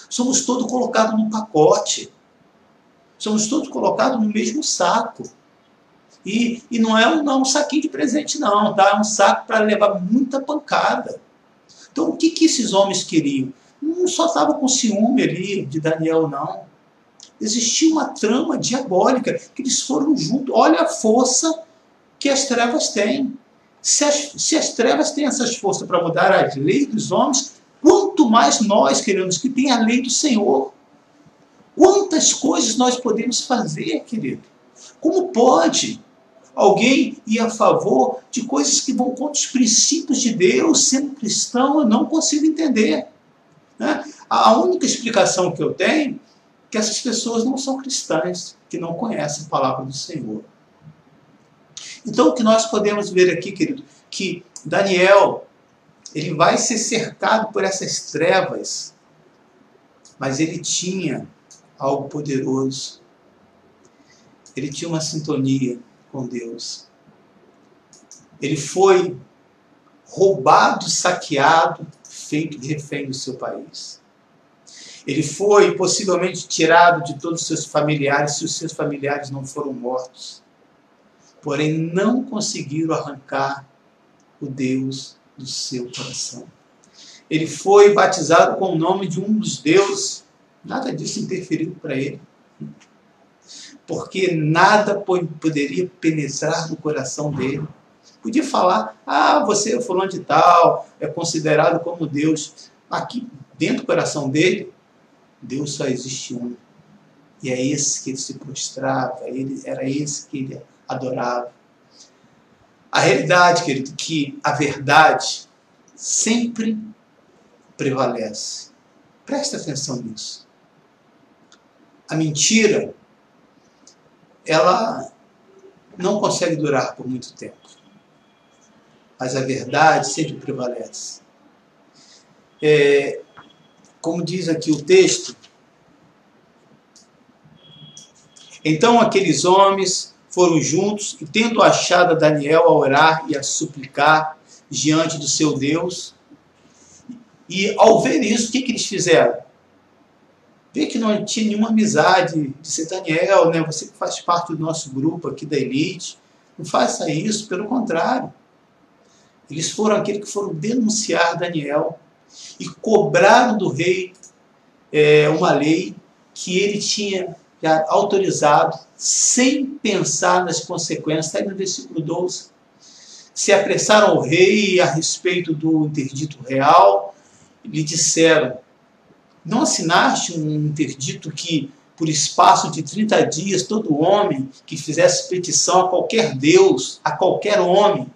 Somos todos colocados num pacote. Somos todos colocados no mesmo saco. E não é um saquinho de presente, não, tá? É um saco para levar muita pancada. Então, o que esses homens queriam? Não só estavam com ciúme ali de Daniel, não. Existia uma trama diabólica, que eles foram juntos. Olha a força que as trevas têm. Se as trevas têm essas forças para mudar as leis dos homens, quanto mais nós, queridos, que tem a lei do Senhor. Quantas coisas nós podemos fazer, querido? Como pode alguém ir a favor de coisas que vão contra os princípios de Deus, sendo cristão? Eu não consigo entender. Né? A única explicação que eu tenho é que essas pessoas não são cristãs, que não conhecem a palavra do Senhor. Então, o que nós podemos ver aqui, querido, que Daniel, ele vai ser cercado por essas trevas, mas ele tinha algo poderoso. Ele tinha uma sintonia com Deus. Ele foi roubado, saqueado, feito de refém do seu país. Ele foi possivelmente tirado de todos os seus familiares, se os seus familiares não foram mortos. Porém, não conseguiram arrancar o Deus do seu coração. Ele foi batizado com o nome de um dos deuses. Nada disso interferiu para ele. Porque nada poderia penetrar no coração dele. Podia falar, você é fulano de tal, é considerado como Deus. Aqui, dentro do coração dele, Deus só existe um. E é esse que ele se prostrava, era esse que ele adorava. A realidade, querido, que a verdade sempre prevalece. Presta atenção nisso. A mentira, ela não consegue durar por muito tempo. Mas a verdade sempre prevalece. Como diz aqui o texto, então aqueles homens foram juntos e, tendo achado a Daniel a orar e a suplicar diante do seu Deus, e ao ver isso, o que eles fizeram? Vê que não tinha nenhuma amizade de ser Daniel, né? Você que faz parte do nosso grupo aqui da elite, não faça isso, pelo contrário. Eles foram aqueles que foram denunciar Daniel e cobraram do rei uma lei que ele tinha já autorizado, sem pensar nas consequências. Está aí no versículo 12. Se apressaram ao rei a respeito do interdito real, lhe disseram: não assinaste um interdito que, por espaço de 30 dias, todo homem que fizesse petição a qualquer deus, a qualquer homem,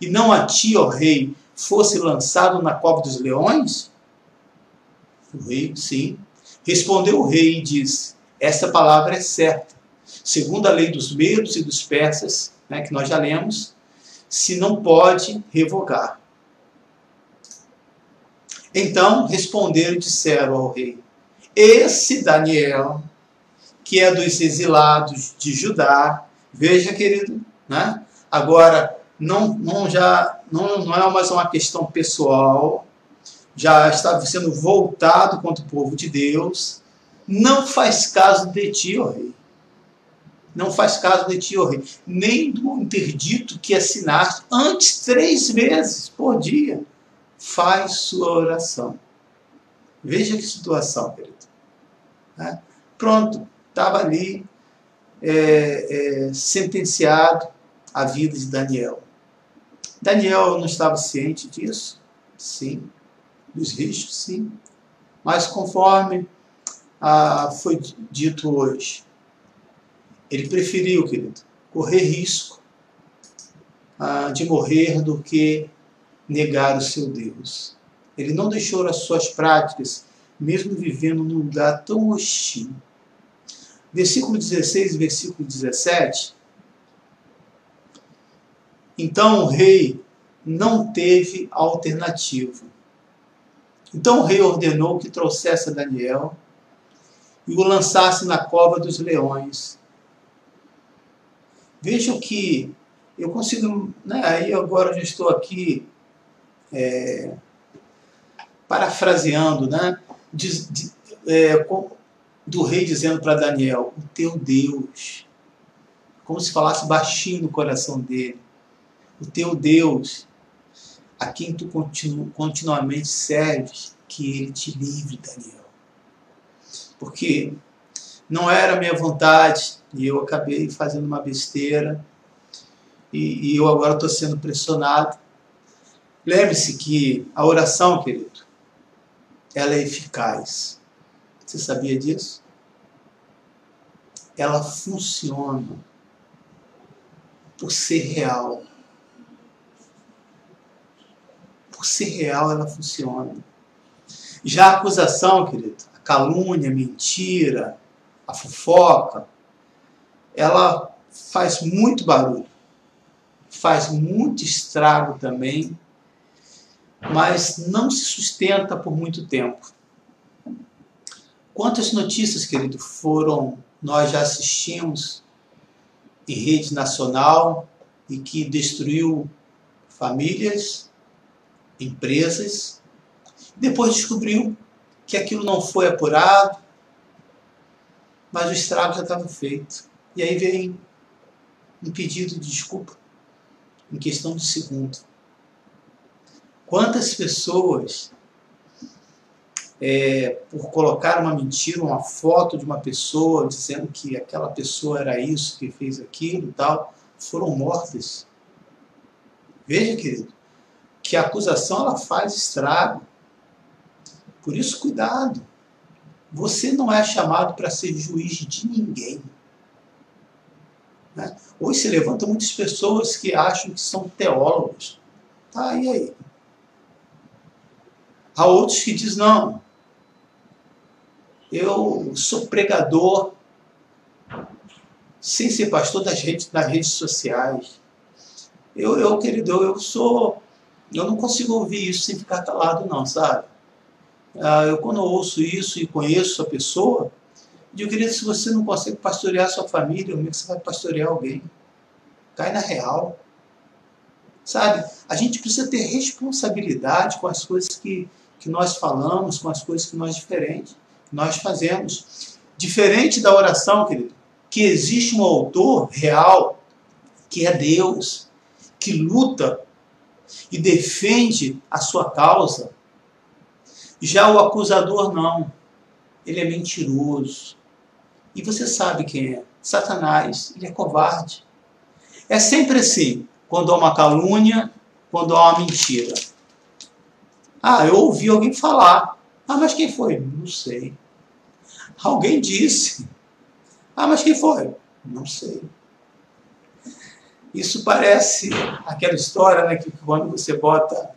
e não a ti, ó rei, fosse lançado na cova dos leões? O rei, sim. Respondeu o rei e disse: essa palavra é certa. Segundo a lei dos medos e dos persas, né, que nós já lemos, se não pode revogar. Então responderam e disseram ao rei: esse Daniel, que é dos exilados de Judá, veja, querido, né? Agora não é mais uma questão pessoal, já está sendo voltado contra o povo de Deus. Não faz caso de ti, ó rei. Não faz caso de ti, ó rei. Nem do interdito que assinaste antes 3 vezes por dia. Faz sua oração. Veja que situação, querido. Pronto, estava ali sentenciado a vida de Daniel. Daniel não estava ciente disso? Sim. Dos riscos? Sim. Mas conforme foi dito hoje, ele preferiu, querido, correr risco de morrer do que negar o seu Deus. Ele não deixou as suas práticas, mesmo vivendo num lugar tão hostil. Versículo 16 e versículo 17. Então o rei não teve alternativa. Então o rei ordenou que trouxesse a Daniel e o lançasse na cova dos leões. Vejam que eu consigo, né, aí agora eu já estou aqui parafraseando, né, do rei dizendo para Daniel: o teu Deus, como se falasse baixinho no coração dele, o teu Deus, a quem tu continuamente serves, que ele te livre, Daniel. Porque não era a minha vontade, e eu acabei fazendo uma besteira, e eu agora estou sendo pressionado. Lembre-se que a oração, querido, ela é eficaz. Você sabia disso? Ela funciona por ser real. Por ser real, ela funciona. Já a acusação, querido, a calúnia, a mentira, a fofoca, ela faz muito barulho, faz muito estrago também, mas não se sustenta por muito tempo. Quantas notícias, querido, nós já assistimos em rede nacional e que destruiu famílias, empresas, depois descobriu que aquilo não foi apurado, mas o estrago já estava feito. E aí vem um pedido de desculpa em questão de segundo. Quantas pessoas, por colocar uma mentira, uma foto de uma pessoa, dizendo que aquela pessoa era isso, que fez aquilo e tal, foram mortas. Veja, querido, que a acusação ela faz estrago. Por isso, cuidado. Você não é chamado para ser juiz de ninguém. Né? Hoje se levantam muitas pessoas que acham que são teólogos. Tá, e aí? Há outros que dizem: não, Eu sou pregador, sem ser pastor, das redes sociais. Querido, eu não consigo ouvir isso sem ficar calado, não, sabe? Quando eu ouço isso e conheço a pessoa, eu digo, querido, se você não consegue pastorear a sua família, como é que você vai pastorear alguém? Cai na real. Sabe? A gente precisa ter responsabilidade com as coisas que nós falamos, com as coisas que nós fazemos. Diferente da oração, querido, que existe um autor real, que é Deus, que luta e defende a sua causa. Já o acusador não. Ele é mentiroso. E você sabe quem é. Satanás. Ele é covarde. É sempre assim. Quando há uma calúnia, quando há uma mentira. Eu ouvi alguém falar. Mas quem foi? Não sei. Alguém disse. Mas quem foi? Não sei. Isso parece aquela história, né, que quando você bota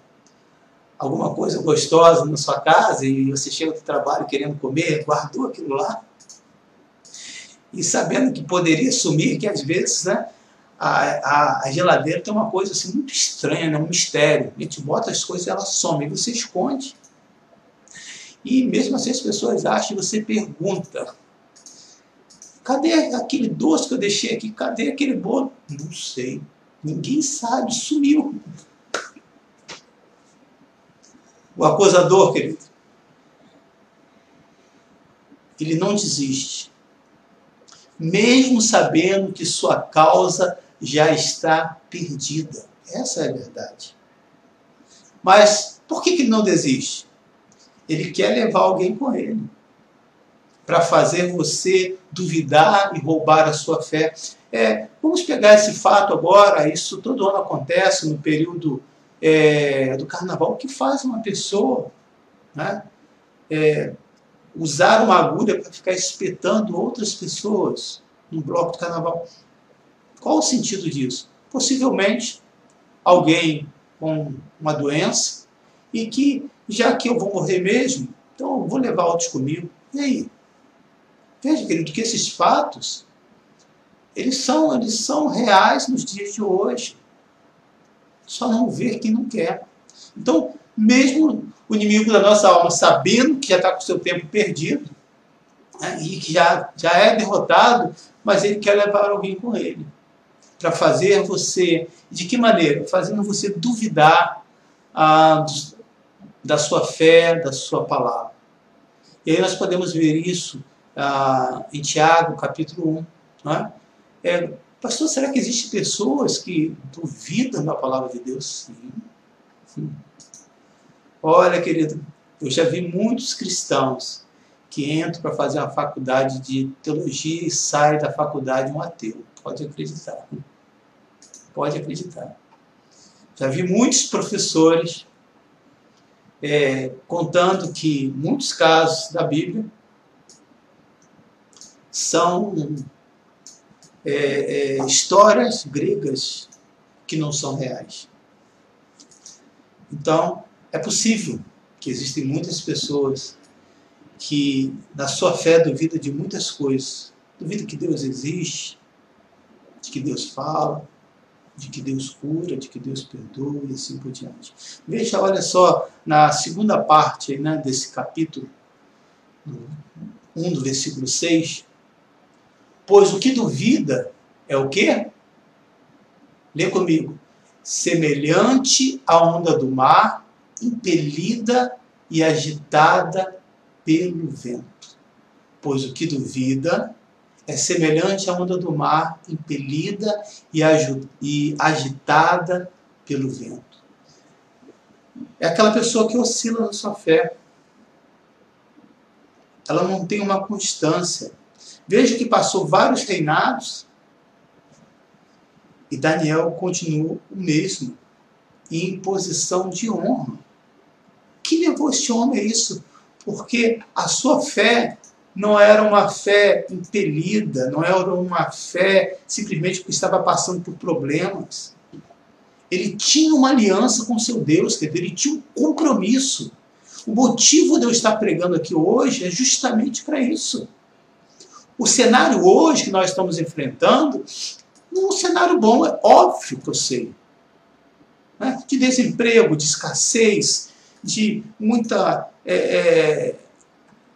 alguma coisa gostosa na sua casa e você chega do trabalho querendo comer, guardou aquilo lá. E sabendo que poderia sumir, que às vezes, né, a geladeira tem uma coisa assim muito estranha, né? Um mistério. A gente bota as coisas e ela some, e você esconde. E mesmo assim as pessoas acham, e você pergunta, cadê aquele doce que eu deixei aqui? Cadê aquele bolo? Não sei. Ninguém sabe, sumiu. O acusador, querido, ele não desiste. Mesmo sabendo que sua causa já está perdida. Essa é a verdade. Mas por que ele não desiste? Ele quer levar alguém com ele, para fazer você duvidar e roubar a sua fé. Vamos pegar esse fato agora, isso todo ano acontece no período do carnaval. O que faz uma pessoa, né, usar uma agulha para ficar espetando outras pessoas no bloco do carnaval? Qual o sentido disso? Possivelmente alguém com uma doença e que, já que eu vou morrer mesmo, então eu vou levar outros comigo. E aí? Veja, querido, que esses fatos, eles são reais nos dias de hoje. Só não vê quem não quer. Então, mesmo o inimigo da nossa alma, sabendo que já está com o seu tempo perdido, né, e que já é derrotado, mas ele quer levar alguém com ele, para fazer você, de que maneira? Fazendo você duvidar da sua fé, da sua palavra. E aí nós podemos ver isso em Tiago, capítulo 1. Não é? Pastor, será que existem pessoas que duvidam da palavra de Deus? Sim. Olha, querido, eu já vi muitos cristãos que entram para fazer uma faculdade de teologia e saem da faculdade um ateu. Pode acreditar. Pode acreditar. Já vi muitos professores contando que muitos casos da Bíblia são histórias gregas que não são reais. Então, é possível que existem muitas pessoas que, na sua fé, duvidam de muitas coisas. Duvidam que Deus existe, de que Deus fala, de que Deus cura, de que Deus perdoa e assim por diante. Veja, olha só, na segunda parte, né, desse capítulo 1 do versículo 6, pois o que duvida é o quê? Lê comigo. Semelhante à onda do mar, impelida e agitada pelo vento. Pois o que duvida é semelhante à onda do mar, impelida e agitada pelo vento. É aquela pessoa que oscila na sua fé. Ela não tem uma constância. Veja que passou vários reinados e Daniel continuou o mesmo, em posição de honra. O que levou este homem a isso? Porque a sua fé não era uma fé impelida, não era uma fé simplesmente porque estava passando por problemas. Ele tinha uma aliança com seu Deus, ele tinha um compromisso. O motivo de eu estar pregando aqui hoje é justamente para isso. O cenário hoje que nós estamos enfrentando não é um cenário bom, é óbvio que eu sei. Né? De desemprego, de escassez, de muita...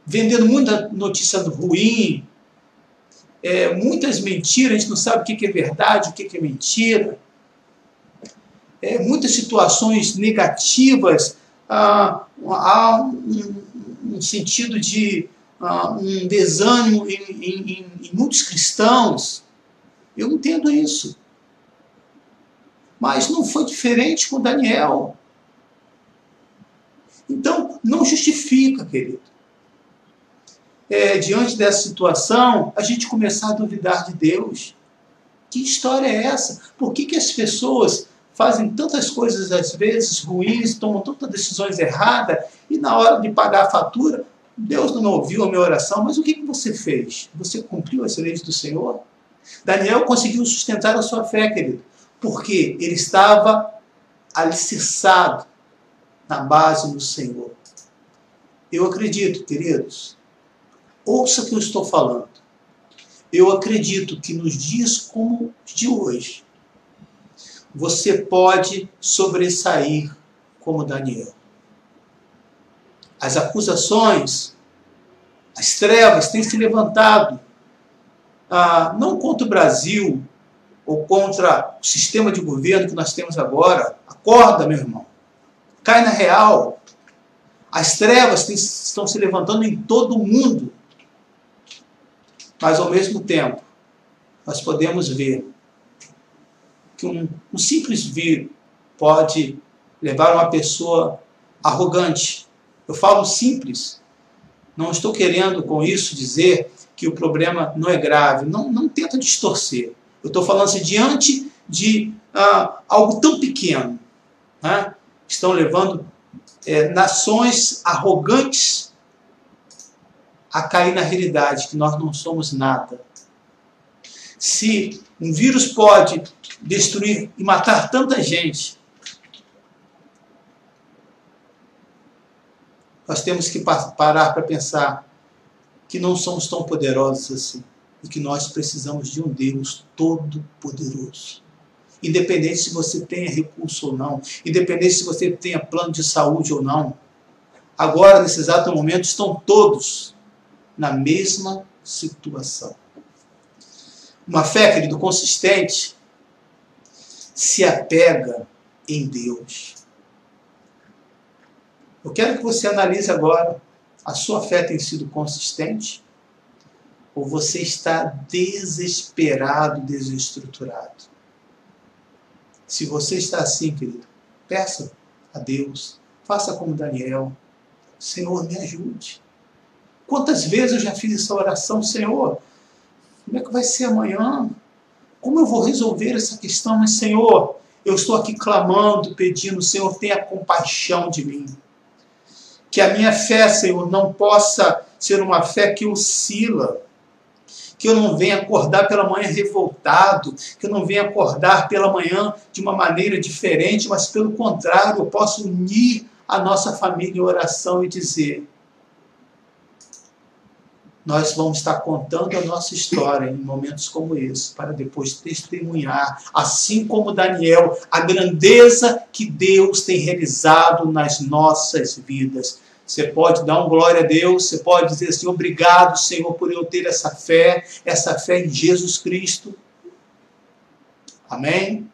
vendendo muita notícia ruim, muitas mentiras, a gente não sabe o que é verdade, o que é mentira. Muitas situações negativas, há um sentido de um desânimo em muitos cristãos. Eu entendo isso. Mas não foi diferente com Daniel. Então, não justifica, querido. Diante dessa situação, a gente começar a duvidar de Deus. Que história é essa? Por que as pessoas fazem tantas coisas, às vezes, ruins, tomam tantas decisões erradas, e na hora de pagar a fatura, Deus não ouviu a minha oração, mas o que você fez? Você cumpriu as leis do Senhor? Daniel conseguiu sustentar a sua fé, querido, porque ele estava alicerçado na base do Senhor. Eu acredito, queridos, ouça o que eu estou falando. Eu acredito que nos dias como os de hoje, você pode sobressair como Daniel. As acusações, as trevas têm se levantado, não contra o Brasil ou contra o sistema de governo que nós temos agora. Acorda, meu irmão. Cai na real. As trevas estão se levantando em todo o mundo. Mas, ao mesmo tempo, nós podemos ver que um simples vírus pode levar uma pessoa arrogante. Eu falo simples. Não estou querendo com isso dizer que o problema não é grave. Não tenta distorcer. Eu estou falando assim, diante de algo tão pequeno, né? Estão levando nações arrogantes a cair na realidade que nós não somos nada. Se um vírus pode destruir e matar tanta gente, nós temos que parar para pensar que não somos tão poderosos assim e que nós precisamos de um Deus todo-poderoso. Independente se você tenha recurso ou não, independente se você tenha plano de saúde ou não, agora, nesse exato momento, estão todos na mesma situação. Uma fé, querido, consistente, se apega em Deus. Eu quero que você analise agora, a sua fé tem sido consistente? Ou você está desesperado, desestruturado? Se você está assim, querido, peça a Deus, faça como Daniel. Senhor, me ajude. Quantas vezes eu já fiz essa oração, Senhor, como é que vai ser amanhã? Como eu vou resolver essa questão? Mas, Senhor, eu estou aqui clamando, pedindo, Senhor, tenha compaixão de mim. Que a minha fé, Senhor, não possa ser uma fé que oscila. Que eu não venha acordar pela manhã revoltado, que eu não venha acordar pela manhã de uma maneira diferente, mas pelo contrário, eu posso unir a nossa família em oração e dizer: nós vamos estar contando a nossa história em momentos como esse, para depois testemunhar, assim como Daniel, a grandeza que Deus tem realizado nas nossas vidas. Você pode dar glória a Deus, você pode dizer assim: obrigado, Senhor, por eu ter essa fé em Jesus Cristo. Amém?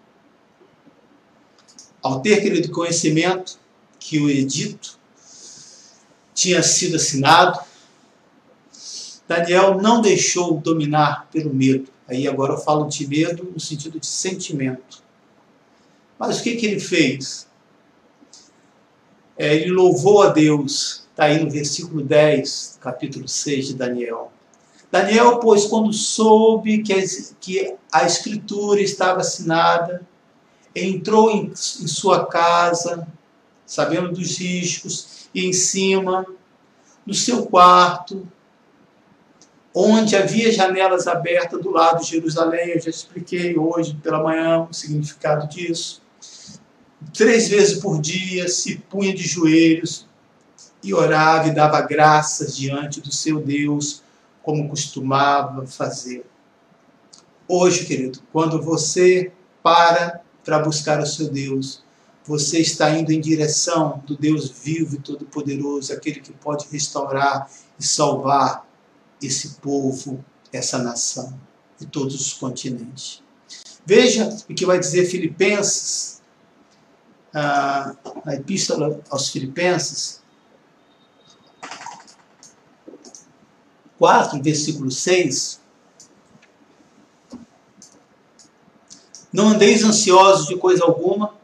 Ao ter, querido, conhecimento que o edito tinha sido assinado, Daniel não deixou dominar pelo medo. Aí agora eu falo de medo no sentido de sentimento. Mas o que ele fez? Ele louvou a Deus. Está aí no versículo 10, capítulo 6 de Daniel. Daniel, pois, quando soube que a escritura estava assinada, entrou em sua casa, sabendo dos riscos, e em cima, no seu quarto, onde havia janelas abertas do lado de Jerusalém. Eu já expliquei hoje pela manhã o significado disso. 3 vezes por dia se punha de joelhos e orava e dava graças diante do seu Deus, como costumava fazer. Hoje, querido, quando você para buscar o seu Deus, você está indo em direção do Deus vivo e todo-poderoso, aquele que pode restaurar e salvar esse povo, essa nação e todos os continentes. Veja o que vai dizer Filipenses, a Epístola aos Filipenses, 4, versículo 6. Não andeis ansiosos de coisa alguma,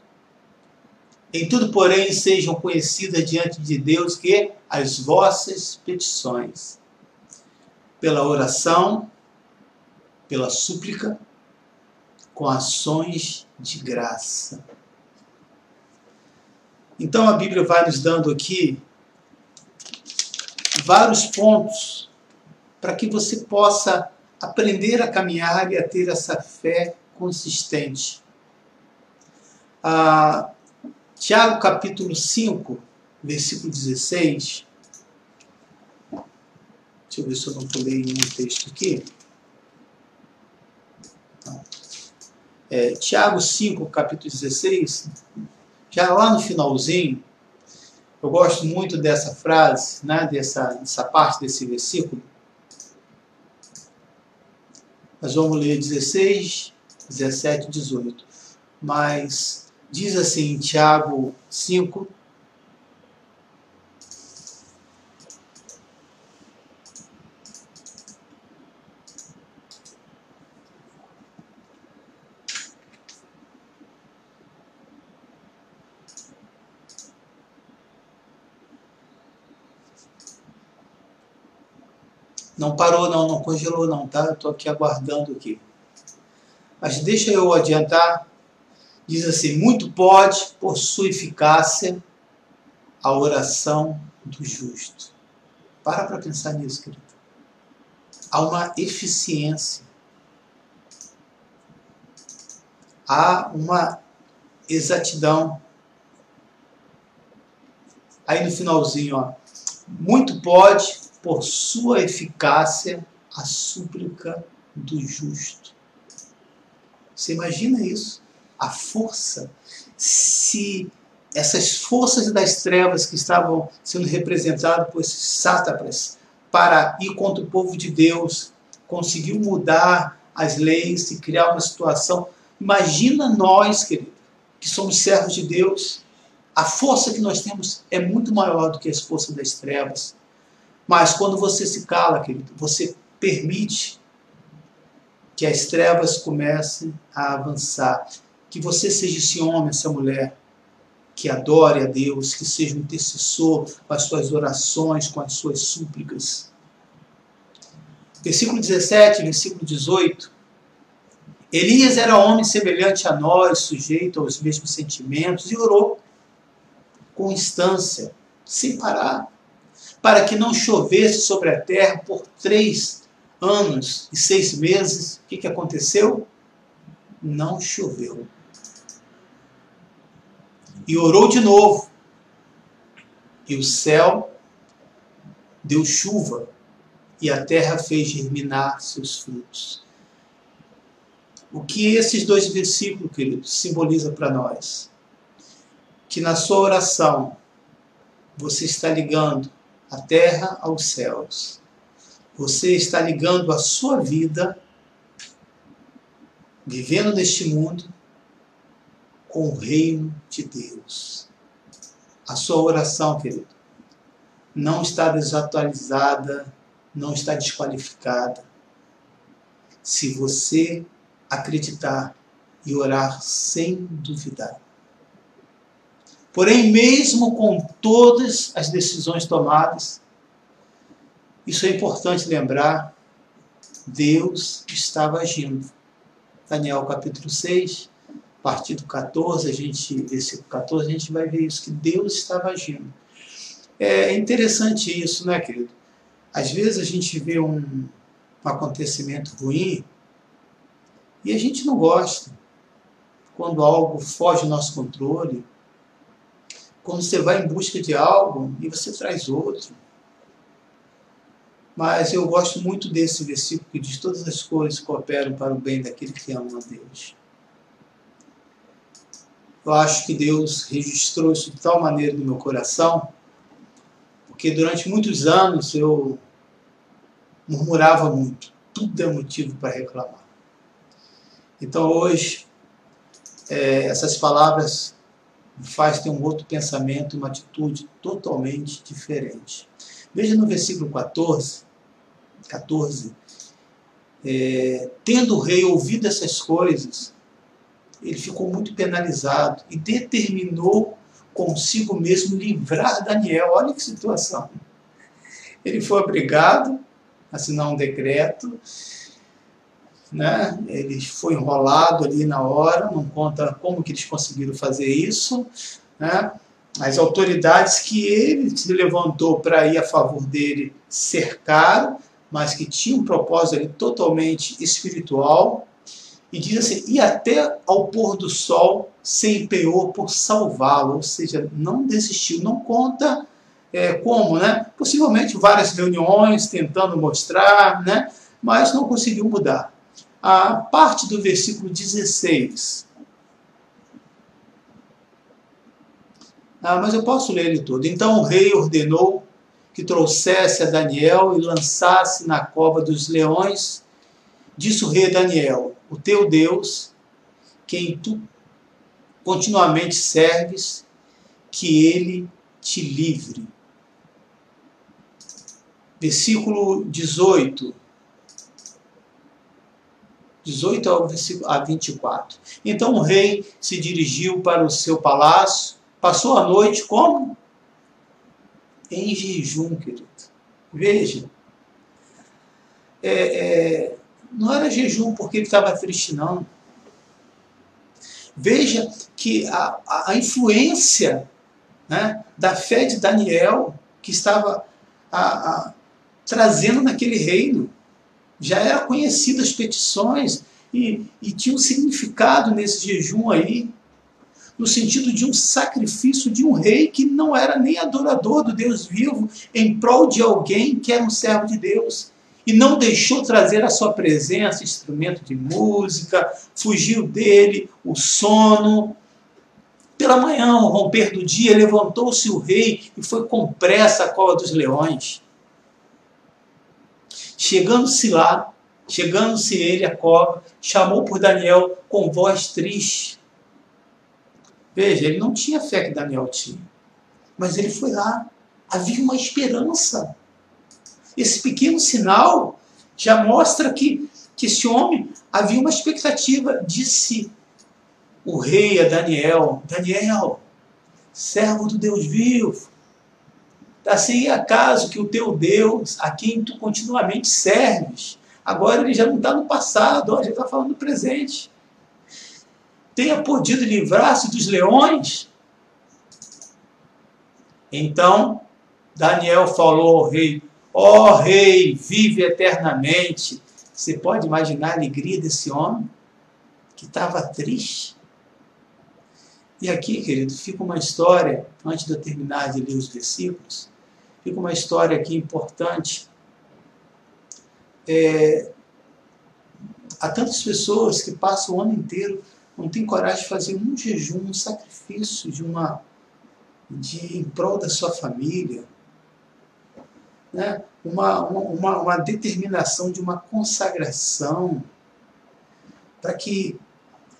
em tudo, porém, sejam conhecidas diante de Deus que as vossas petições, pela oração, pela súplica, com ações de graça. Então a Bíblia vai nos dando aqui vários pontos para que você possa aprender a caminhar e a ter essa fé consistente. Tiago capítulo 5, versículo 16. Deixa eu ver se eu não pulei nenhum texto aqui. Tiago 5, capítulo 16, já lá no finalzinho, eu gosto muito dessa frase, né, dessa parte desse versículo. Nós vamos ler 16, 17 e 18. Mas diz assim, Tiago 5, não parou não, não congelou não, tá? Eu estou aqui aguardando aqui. Mas deixa eu adiantar. Diz assim, muito pode, por sua eficácia, a oração do justo. Para pensar nisso, querido. Há uma eficiência. Há uma exatidão. Aí no finalzinho, ó, muito pode, por sua eficácia, a súplica do justo. Você imagina isso? A força, se essas forças das trevas que estavam sendo representadas por esses sátrapas para ir contra o povo de Deus, conseguiu mudar as leis e criar uma situação. Imagina nós, querido, que somos servos de Deus, a força que nós temos é muito maior do que as forças das trevas. Mas quando você se cala, querido, você permite que as trevas comecem a avançar. Que você seja esse homem, essa mulher, que adore a Deus, que seja um intercessor com as suas orações, com as suas súplicas. Versículo 17, versículo 18. Elias era homem semelhante a nós, sujeito aos mesmos sentimentos, e orou com instância, sem parar, para que não chovesse sobre a terra por 3 anos e 6 meses. O que aconteceu? Não choveu. E orou de novo. E o céu deu chuva, e a terra fez germinar seus frutos. O que esses 2 versículos, queridos, simbolizam para nós? Que na sua oração, você está ligando a terra aos céus. Você está ligando a sua vida, vivendo neste mundo, com o reino de Deus. A sua oração, querido, não está desatualizada, não está desqualificada. Se você acreditar e orar sem duvidar. Porém, mesmo com todas as decisões tomadas, isso é importante lembrar, Deus estava agindo. Daniel capítulo 6, a partir do 14, versículo 14, a gente vai ver isso, que Deus estava agindo. É interessante isso, né, querido? Às vezes a gente vê um acontecimento ruim e a gente não gosta. Quando algo foge do nosso controle, quando você vai em busca de algo e você traz outro. Mas eu gosto muito desse versículo que diz: todas as coisas cooperam para o bem daquele que ama a Deus. Eu acho que Deus registrou isso de tal maneira no meu coração, porque durante muitos anos eu murmurava muito. Tudo é motivo para reclamar. Então hoje, essas palavras me fazem ter um outro pensamento, uma atitude totalmente diferente. Veja no versículo 14, tendo o rei ouvido essas coisas, ele ficou muito penalizado e determinou consigo mesmo livrar Daniel. Olha que situação. Ele foi obrigado a assinar um decreto, né? Ele foi enrolado ali na hora, não conta como que eles conseguiram fazer isso, né? As autoridades que ele se levantou para ir a favor dele cercaram, mas que tinha um propósito ali totalmente espiritual, e diz assim: e até ao pôr do sol se empenhou por salvá-lo, ou seja, não desistiu. Não conta como, né? Possivelmente várias reuniões tentando mostrar, né? Mas não conseguiu mudar. A parte do versículo 16. Mas eu posso ler ele todo. Então o rei ordenou que trouxesse a Daniel e lançasse na cova dos leões. Disse o rei a Daniel: o teu Deus, quem tu continuamente serves, que ele te livre. Versículo 18 ao versículo 24. Então o rei se dirigiu para o seu palácio, passou a noite como? Em jejum, querido. Veja, não era jejum porque ele estava triste, não. Veja que a influência, né, da fé de Daniel, que estava trazendo naquele reino, já era conhecida as petições e tinha um significado nesse jejum aí, no sentido de um sacrifício de um rei que não era nem adorador do Deus vivo, em prol de alguém que era um servo de Deus. E não deixou trazer a sua presença instrumento de música, fugiu dele o sono. Pela manhã, ao romper do dia, levantou-se o rei e foi com pressa à cova dos leões. Chegando-se ele à cova, chamou por Daniel com voz triste. Veja, ele não tinha fé que Daniel tinha, mas ele foi lá. Havia uma esperança. Esse pequeno sinal já mostra que esse homem havia uma expectativa. Disse o rei a Daniel: Daniel, servo do Deus vivo, dá-se acaso que o teu Deus, a quem tu continuamente serves, agora ele já não está no passado, já está falando do presente, tenha podido livrar-se dos leões? Então Daniel falou ao rei: ó rei, vive eternamente. Você pode imaginar a alegria desse homem que estava triste? E aqui, querido, fica uma história, antes de eu terminar de ler os versículos, fica uma história aqui importante. Há tantas pessoas que passam o ano inteiro, não têm coragem de fazer um jejum, um sacrifício em prol da sua família, né? Uma determinação de uma consagração para que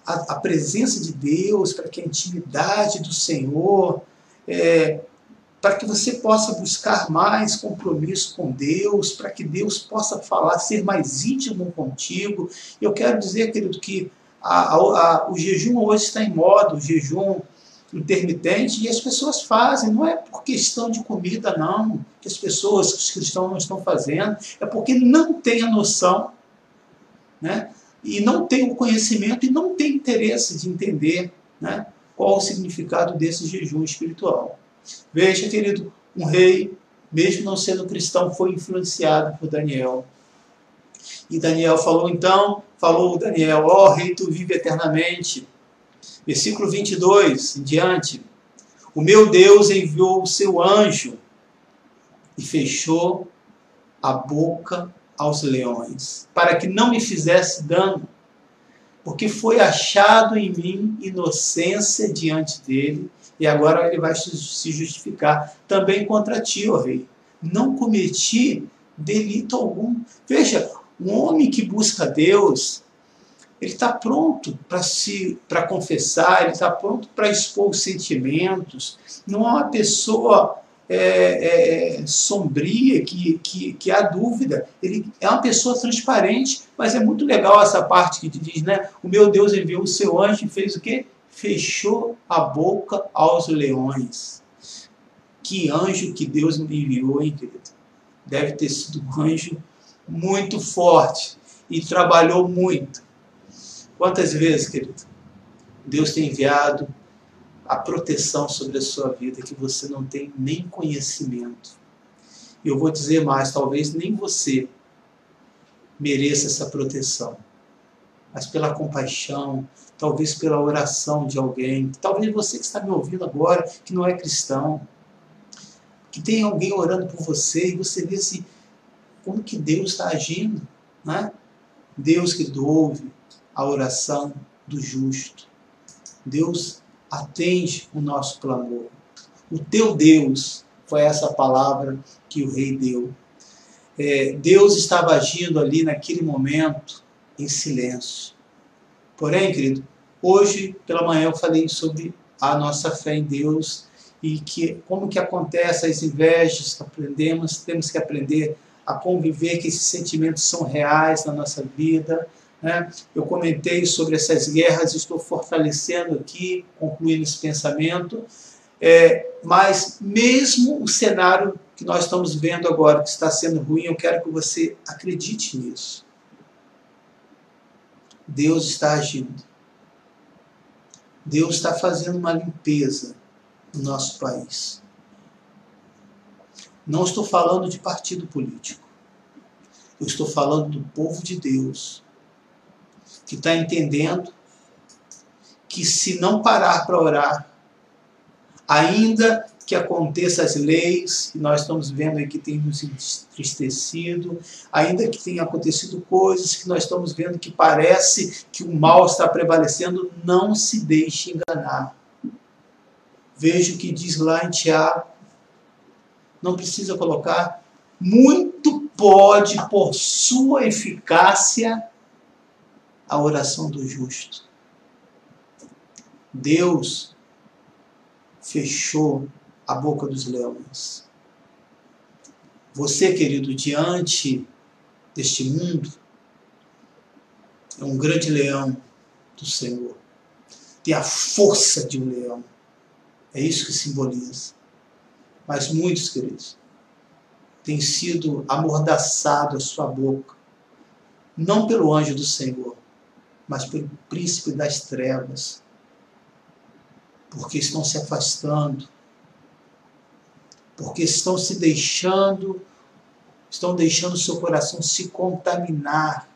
a presença de Deus, para que a intimidade do Senhor, para que você possa buscar mais compromisso com Deus, para que Deus possa falar, ser mais íntimo contigo. Eu quero dizer, querido, que o jejum hoje está em moda, o jejum intermitente, e as pessoas fazem, não é por questão de comida, não, que os cristãos não estão fazendo, é porque não tem a noção, né? E não tem o conhecimento e não tem interesse de entender, né, qual o significado desse jejum espiritual. Veja, querido, um rei, mesmo não sendo cristão, foi influenciado por Daniel. E Daniel falou Daniel: ó rei, tu vive eternamente. Versículo 22 em diante. O meu Deus enviou o seu anjo e fechou a boca aos leões, para que não me fizesse dano, porque foi achado em mim inocência diante dele, e agora ele vai se justificar também contra ti, ó rei. Não cometi delito algum. Veja, um homem que busca Deus, ele está pronto para confessar, ele está pronto para expor os sentimentos. Não é uma pessoa sombria que há dúvida. Ele é uma pessoa transparente, mas é muito legal essa parte que diz, né? O meu Deus enviou o seu anjo e fez o quê? Fechou a boca aos leões. Que anjo que Deus me enviou, hein, querido? Deve ter sido um anjo muito forte e trabalhou muito. Quantas vezes, querido, Deus tem enviado a proteção sobre a sua vida que você não tem nem conhecimento. E eu vou dizer mais, talvez nem você mereça essa proteção, mas pela compaixão, talvez pela oração de alguém, talvez você que está me ouvindo agora, que não é cristão, que tem alguém orando por você e você vê assim, como que Deus está agindo, né? Deus que ouve a oração do justo. Deus atende o nosso clamor. O teu Deus, foi essa palavra que o rei deu. Deus estava agindo ali naquele momento em silêncio. Porém, querido, hoje pela manhã eu falei sobre a nossa fé em Deus e como que acontece as invejas que aprendemos, temos que aprender a conviver, que esses sentimentos são reais na nossa vida, né? Eu comentei sobre essas guerras, estou fortalecendo aqui, concluindo esse pensamento, mas mesmo o cenário que nós estamos vendo agora, que está sendo ruim, eu quero que você acredite nisso. Deus está agindo. Deus está fazendo uma limpeza no nosso país. Não estou falando de partido político. Eu estou falando do povo de Deus, que está entendendo que se não parar para orar, ainda que aconteçam as leis, que nós estamos vendo aí que tem nos entristecido, ainda que tenham acontecido coisas que nós estamos vendo que parece que o mal está prevalecendo, não se deixe enganar. Veja o que diz lá em Tiago. Não precisa colocar. Muito pode, por sua eficácia, a oração do justo. Deus fechou a boca dos leões. Você, querido, diante deste mundo, é um grande leão do Senhor. Tem a força de um leão. É isso que simboliza. Mas muitos, queridos, têm sido amordaçados a sua boca, não pelo anjo do Senhor, mas pelo príncipe das trevas, porque estão se afastando, porque estão deixando o seu coração se contaminar,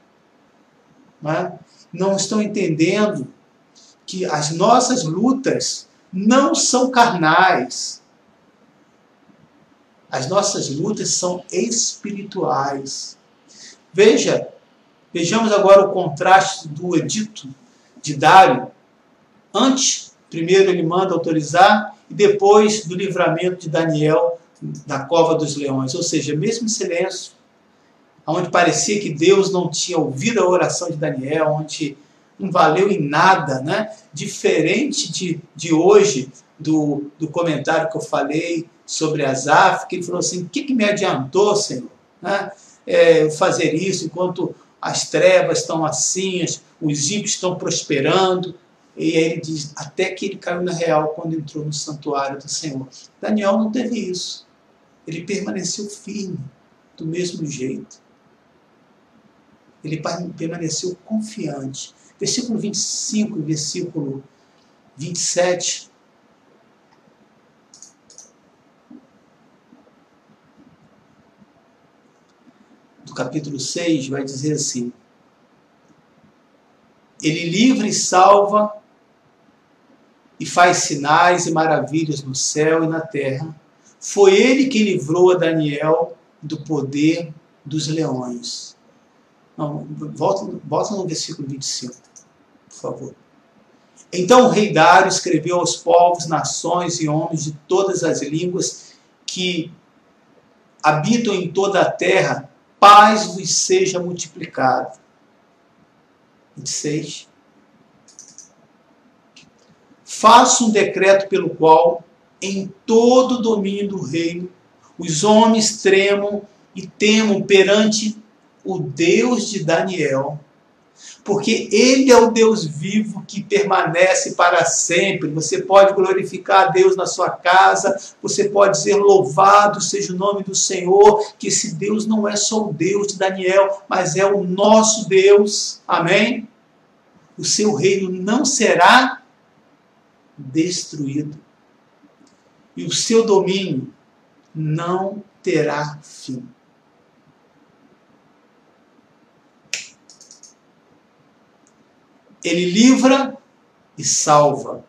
não estão entendendo que as nossas lutas não são carnais. As nossas lutas são espirituais. Vejamos agora o contraste do edito de Dário. Antes, primeiro ele manda autorizar e depois do livramento de Daniel da cova dos leões. Ou seja, mesmo em silêncio, onde parecia que Deus não tinha ouvido a oração de Daniel, onde não valeu em nada, né? Diferente de hoje, do comentário que eu falei sobre Asaf, que ele falou assim, o que me adiantou, Senhor, né? Fazer isso enquanto as trevas estão assim, os ímpios estão prosperando. E aí ele diz, até que ele caiu na real quando entrou no santuário do Senhor. Daniel não teve isso. Ele permaneceu firme, do mesmo jeito. Ele permaneceu confiante. Versículo 25 e versículo 27. Do capítulo 6 vai dizer assim, ele livra e salva e faz sinais e maravilhas no céu e na terra. Foi ele que livrou a Daniel do poder dos leões. Não, volta no versículo 25, por favor. Então o rei Dário escreveu aos povos, nações e homens de todas as línguas que habitam em toda a terra, paz vos seja multiplicada. 26. Faça um decreto pelo qual, em todo o domínio do reino, os homens tremam e temam perante o Deus de Daniel, porque ele é o Deus vivo que permanece para sempre. Você pode glorificar a Deus na sua casa, você pode dizer louvado seja o nome do Senhor, que esse Deus não é só o Deus de Daniel, mas é o nosso Deus. Amém? O seu reino não será destruído e o seu domínio não terá fim. Ele livra e salva,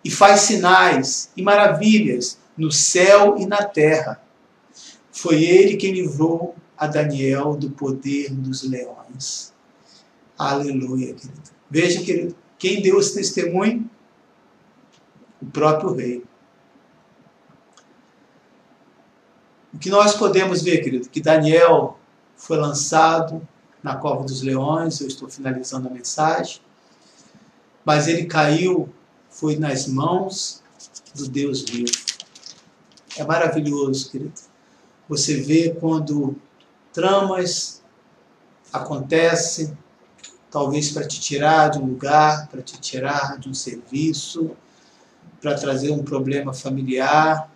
e faz sinais e maravilhas no céu e na terra. Foi ele que livrou a Daniel do poder dos leões. Aleluia, querido. Veja, querido, quem deu esse testemunho? O próprio rei. O que nós podemos ver, querido, que Daniel foi lançado na cova dos leões. Eu estou finalizando a mensagem, mas ele caiu, foi nas mãos do Deus vivo. É maravilhoso, querido. Você vê quando tramas acontecem, talvez para te tirar de um lugar, para te tirar de um serviço, para trazer um problema familiar,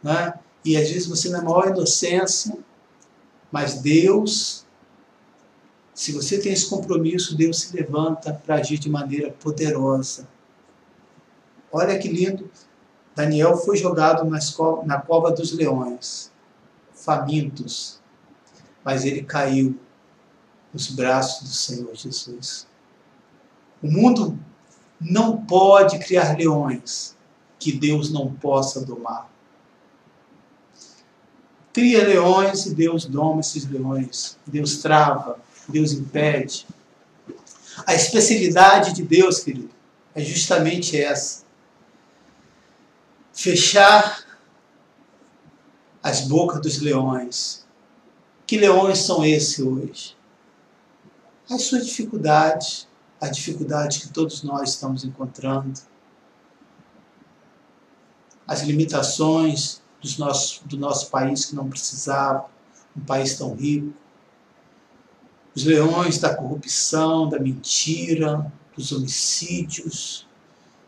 né? E às vezes você na maior inocência, mas Deus, se você tem esse compromisso, Deus se levanta para agir de maneira poderosa. Olha que lindo. Daniel foi jogado na cova dos leões, famintos, mas ele caiu nos braços do Senhor Jesus. O mundo não pode criar leões que Deus não possa domar. Cria leões e Deus doma esses leões. Deus trava, Deus impede. A especialidade de Deus, querido, é justamente essa. Fechar as bocas dos leões. Que leões são esses hoje? As suas dificuldades, as dificuldades que todos nós estamos encontrando, as limitações do nosso país que não precisava, um país tão rico, os leões da corrupção, da mentira, dos homicídios,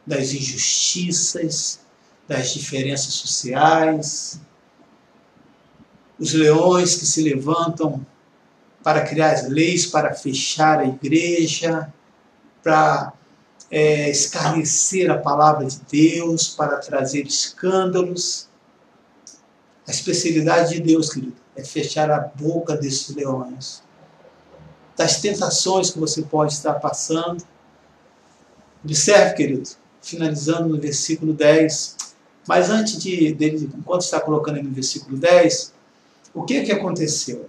das injustiças, das diferenças sociais, os leões que se levantam para criar as leis, para fechar a igreja, para escarnecer a palavra de Deus, para trazer escândalos. A especialidade de Deus, querido, é fechar a boca desses leões, das tentações que você pode estar passando. Observe, querido, finalizando no versículo 10, mas antes dele, enquanto está colocando aí no versículo 10, o que aconteceu?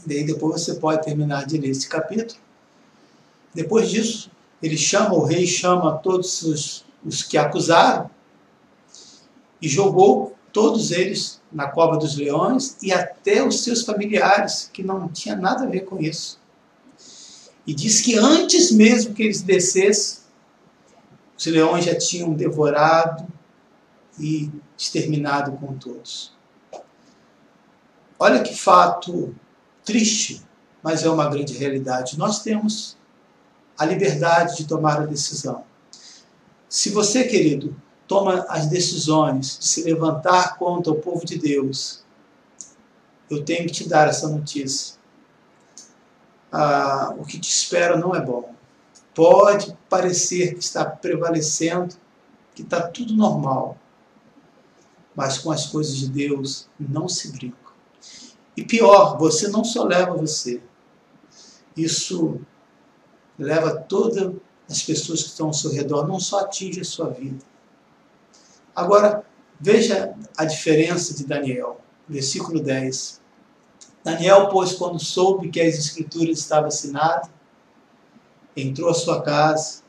E aí depois você pode terminar de ler esse capítulo. Depois disso, o rei chama todos os que acusaram e jogou todos eles na cova dos leões e até os seus familiares, que não tinha nada a ver com isso. E diz que antes mesmo que eles descessem, os leões já tinham devorado e exterminado com todos. Olha que fato triste, mas é uma grande realidade. Nós temos a liberdade de tomar a decisão. Se você, querido, toma as decisões de se levantar contra o povo de Deus, eu tenho que te dar essa notícia. O que te espera não é bom. Pode parecer que está prevalecendo, que está tudo normal, mas com as coisas de Deus não se brinca. E pior, você não só leva você, isso leva toda as pessoas que estão ao seu redor, não só atinge a sua vida. Agora, veja a diferença de Daniel. Versículo 10. Daniel, pois, quando soube que as escrituras estavam assinadas, entrou à sua casa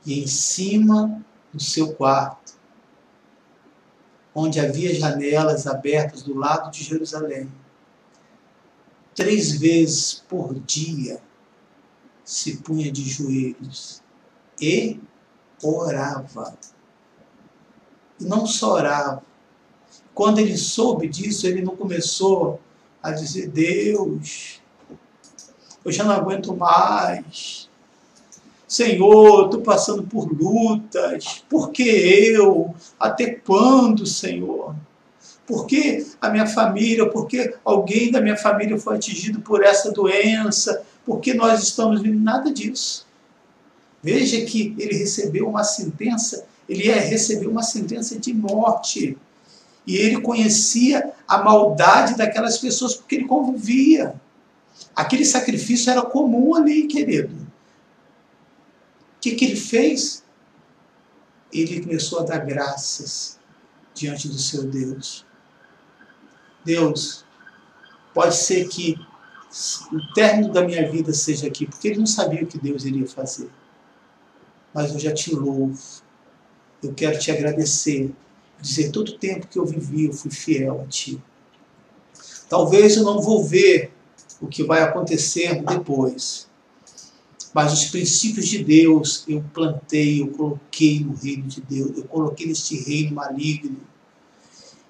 e em cima do seu quarto, onde havia janelas abertas do lado de Jerusalém, 3 vezes por dia se punha de joelhos e orava. E não só orava. Quando ele soube disso, ele não começou a dizer: Deus, eu já não aguento mais. Senhor, estou passando por lutas. Por que eu? Até quando, Senhor? Por que a minha família? Por que alguém da minha família foi atingido por essa doença? Por que nós estamos vivendo? Nada disso. Veja que ele recebeu uma sentença, recebeu uma sentença de morte. E ele conhecia a maldade daquelas pessoas porque ele convivia. Aquele sacrifício era comum ali, querido. O que ele fez? Ele começou a dar graças diante do seu Deus. Deus, pode ser que o término da minha vida seja aqui, porque ele não sabia o que Deus iria fazer. Mas eu já te louvo. Eu quero te agradecer. Dizer, todo o tempo que eu vivi, eu fui fiel a ti. Talvez eu não vou ver o que vai acontecer depois. Mas os princípios de Deus eu plantei, eu coloquei no reino de Deus. Eu coloquei neste reino maligno.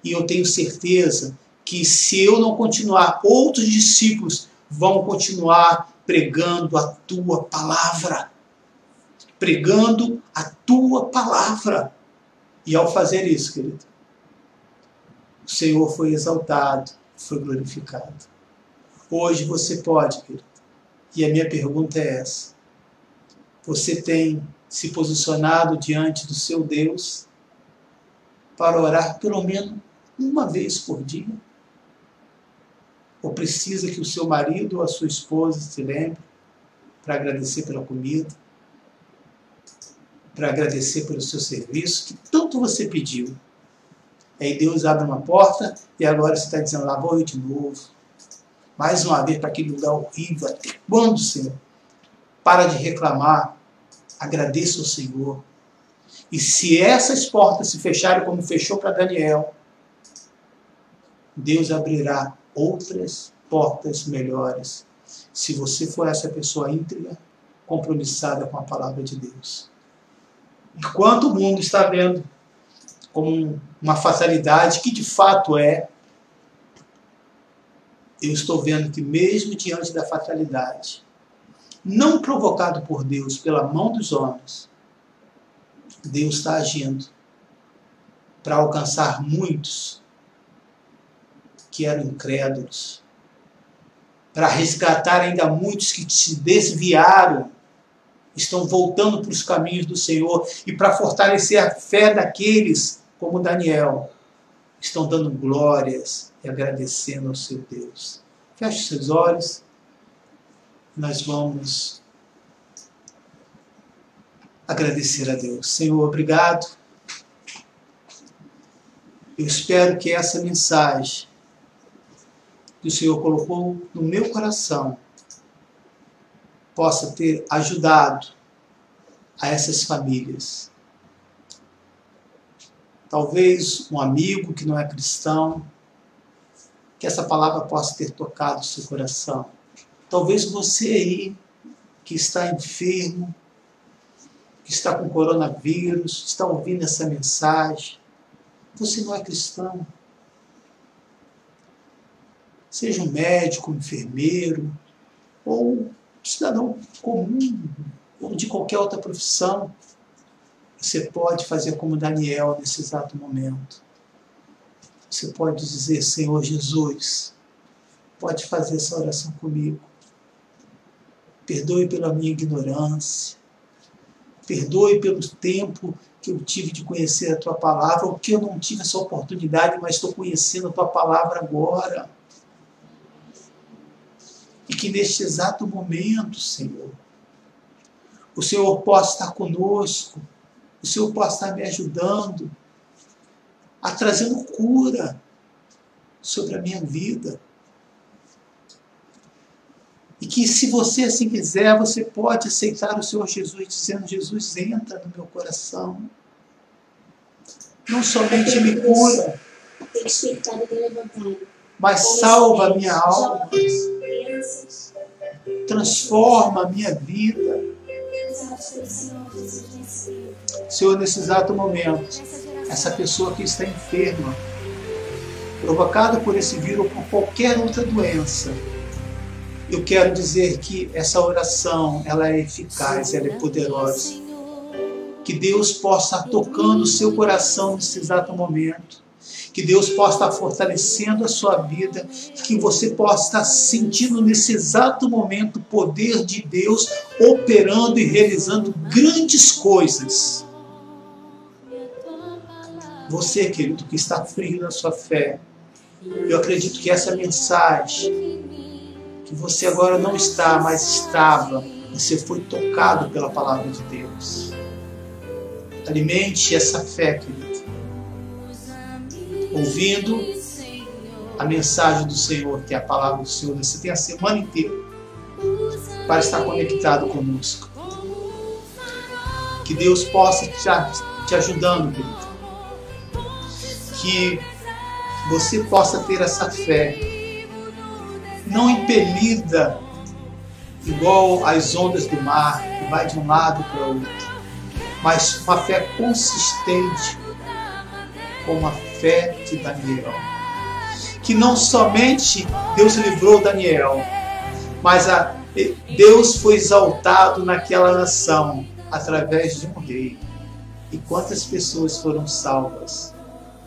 E eu tenho certeza que se eu não continuar, outros discípulos vão continuar pregando a tua palavra. Pregando a tua palavra. E ao fazer isso, querido, o Senhor foi exaltado, foi glorificado. Hoje você pode, querido, e a minha pergunta é essa: você tem se posicionado diante do seu Deus para orar pelo menos uma vez por dia? Ou precisa que o seu marido ou a sua esposa se lembre para agradecer pela comida, para agradecer pelo seu serviço, que tanto você pediu? Aí Deus abre uma porta e agora você está dizendo: lá vou eu de novo, mais uma vez para aquele lugar horrível. Até quando, Senhor? Para de reclamar, agradeça ao Senhor. E se essas portas se fecharem como fechou para Daniel, Deus abrirá outras portas melhores, se você for essa pessoa íntegra, compromissada com a palavra de Deus. Enquanto o mundo está vendo como uma fatalidade, que de fato é, eu estou vendo que mesmo diante da fatalidade, não provocado por Deus, pela mão dos homens, Deus está agindo para alcançar muitos que eram incrédulos, para resgatar ainda muitos que se desviaram, estão voltando para os caminhos do Senhor, e para fortalecer a fé daqueles, como Daniel, estão dando glórias e agradecendo ao seu Deus. Feche seus olhos, nós vamos agradecer a Deus. Senhor, obrigado. Eu espero que essa mensagem que o Senhor colocou no meu coração possa ter ajudado a essas famílias. Talvez um amigo que não é cristão, que essa palavra possa ter tocado o seu coração. Talvez você aí, que está enfermo, que está com coronavírus, está ouvindo essa mensagem, você não é cristão. Seja um médico, um enfermeiro, ou um cidadão comum, ou de qualquer outra profissão, você pode fazer como Daniel nesse exato momento. Você pode dizer: Senhor Jesus, pode fazer essa oração comigo. Perdoe pela minha ignorância. Perdoe pelo tempo que eu tive de conhecer a Tua Palavra, ou que eu não tive essa oportunidade, mas estou conhecendo a Tua Palavra agora. E que neste exato momento, Senhor, o Senhor possa estar conosco, o Senhor possa estar me ajudando, a trazendo cura sobre a minha vida. E que, se você assim quiser, você pode aceitar o Senhor Jesus, dizendo: Jesus, entra no meu coração. Não somente me cura, mas salva a minha alma, transforma a minha vida. Senhor, nesse exato momento, essa pessoa que está enferma, provocada por esse vírus ou por qualquer outra doença, eu quero dizer que essa oração, ela é eficaz, ela é poderosa. Que Deus possa estar tocando o seu coração nesse exato momento. Que Deus possa estar fortalecendo a sua vida. Que você possa estar sentindo nesse exato momento o poder de Deus operando e realizando grandes coisas. Você, querido, que está frio na sua fé, eu acredito que essa mensagem, que você agora não está, mas estava, você foi tocado pela palavra de Deus. Alimente essa fé, querido, ouvindo a mensagem do Senhor, que é a palavra do Senhor. Você tem a semana inteira para estar conectado conosco. Que Deus possa te ajudando, querido. Que você possa ter essa fé, não impelida igual as ondas do mar, que vai de um lado para o outro, mas uma fé consistente, como a fé de Daniel. Que não somente Deus livrou Daniel, mas Deus foi exaltado naquela nação através de um rei. E quantas pessoas foram salvas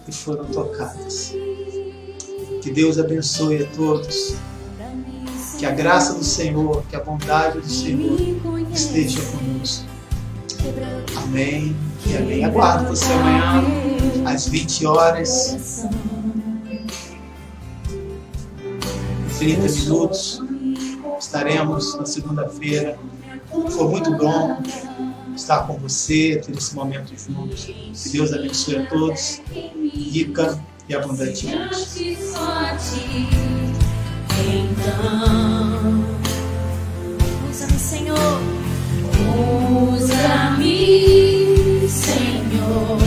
e foram tocadas. Que Deus abençoe a todos. Que a graça do Senhor, que a bondade do Senhor esteja conosco. Amém e amém. Aguardo você amanhã às 20 horas, 30 minutos. Estaremos na segunda-feira. Foi muito bom estar com você, ter esse momento juntos. Que Deus abençoe a todos, rica e abundantemente. Então, usa-me, Senhor, usa-me, Senhor,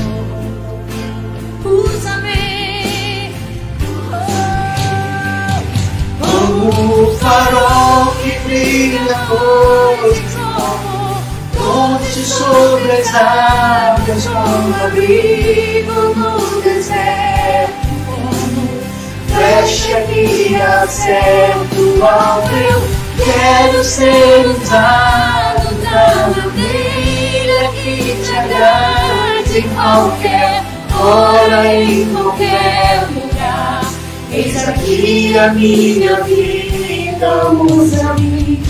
usa-me, como o farol que brilha ponte sobre as águas, como abrigo no deserto, flecha que acerto ao meu. Quero ser usado da maneira que te agrade, em qualquer hora, em qualquer lugar. Eis aqui a minha vida, usa-me,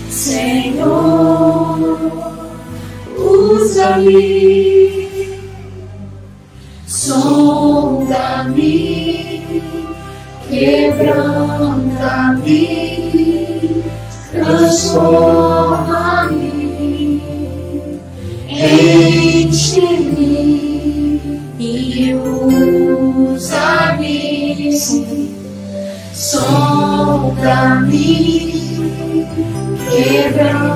Senhor, usa-me, sonda-me, quebranta-me, transforma-me, enche-me e usa-me, sonda-me, quebranta-me,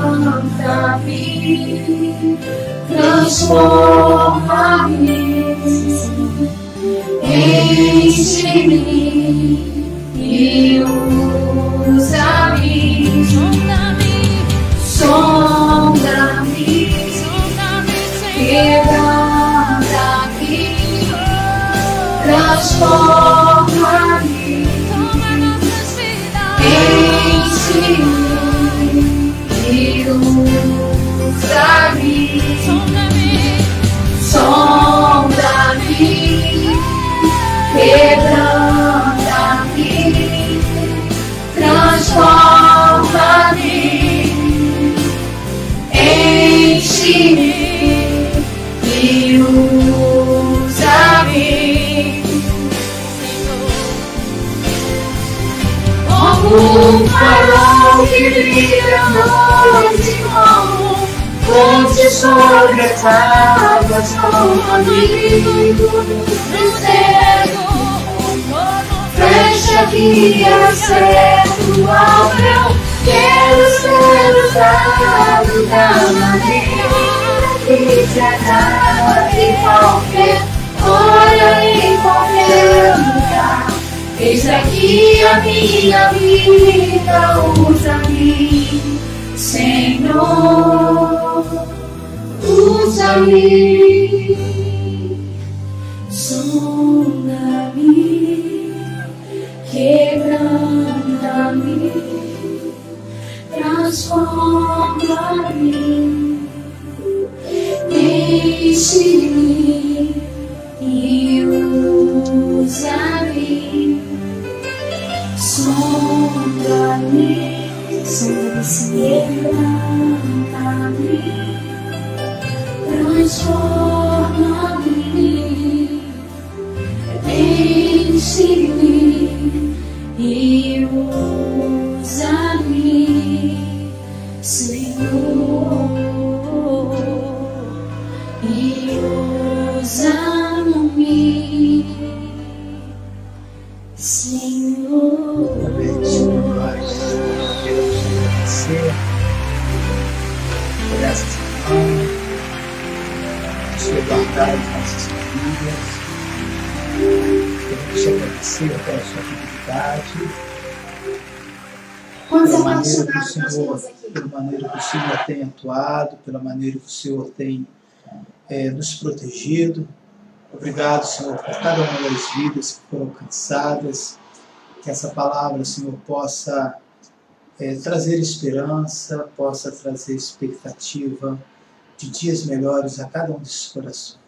transforma-me, enche-me e usa-me, sonda-me, quebranta-me, transforma-me, enche-me e usa-me, sonda-me, quebranta-me, transforma-me, enche-me e usa-me, como um farol que brilha à noite, como Ponte sobre as águas como amigo do céu. Fecha via certo ao véu. Quero ser usado da maneira que te agrada em qualquer hora, em qualquer lugar. Eis aqui a minha vida, usa-me, Senhor, usa-me, sonda-me, quebranta-me, transforma-me, enche-me e usa-me, sonda-me, quebranta-me, transforma-me, enche-me e usa-me, Senhor, e usa-me, Senhor. Amém, Senhor. Nós queremos agradecer por essa semana, por Senhor guardar as nossas famílias. Queremos te agradecer pela sua fidelidade, pela maneira que o Senhor tem atuado, pela maneira que o Senhor tem nos protegido. Obrigado, Senhor, por cada uma das vidas que foram alcançadas. Que essa palavra, Senhor, possa trazer esperança, possa trazer expectativa de dias melhores a cada um desses corações.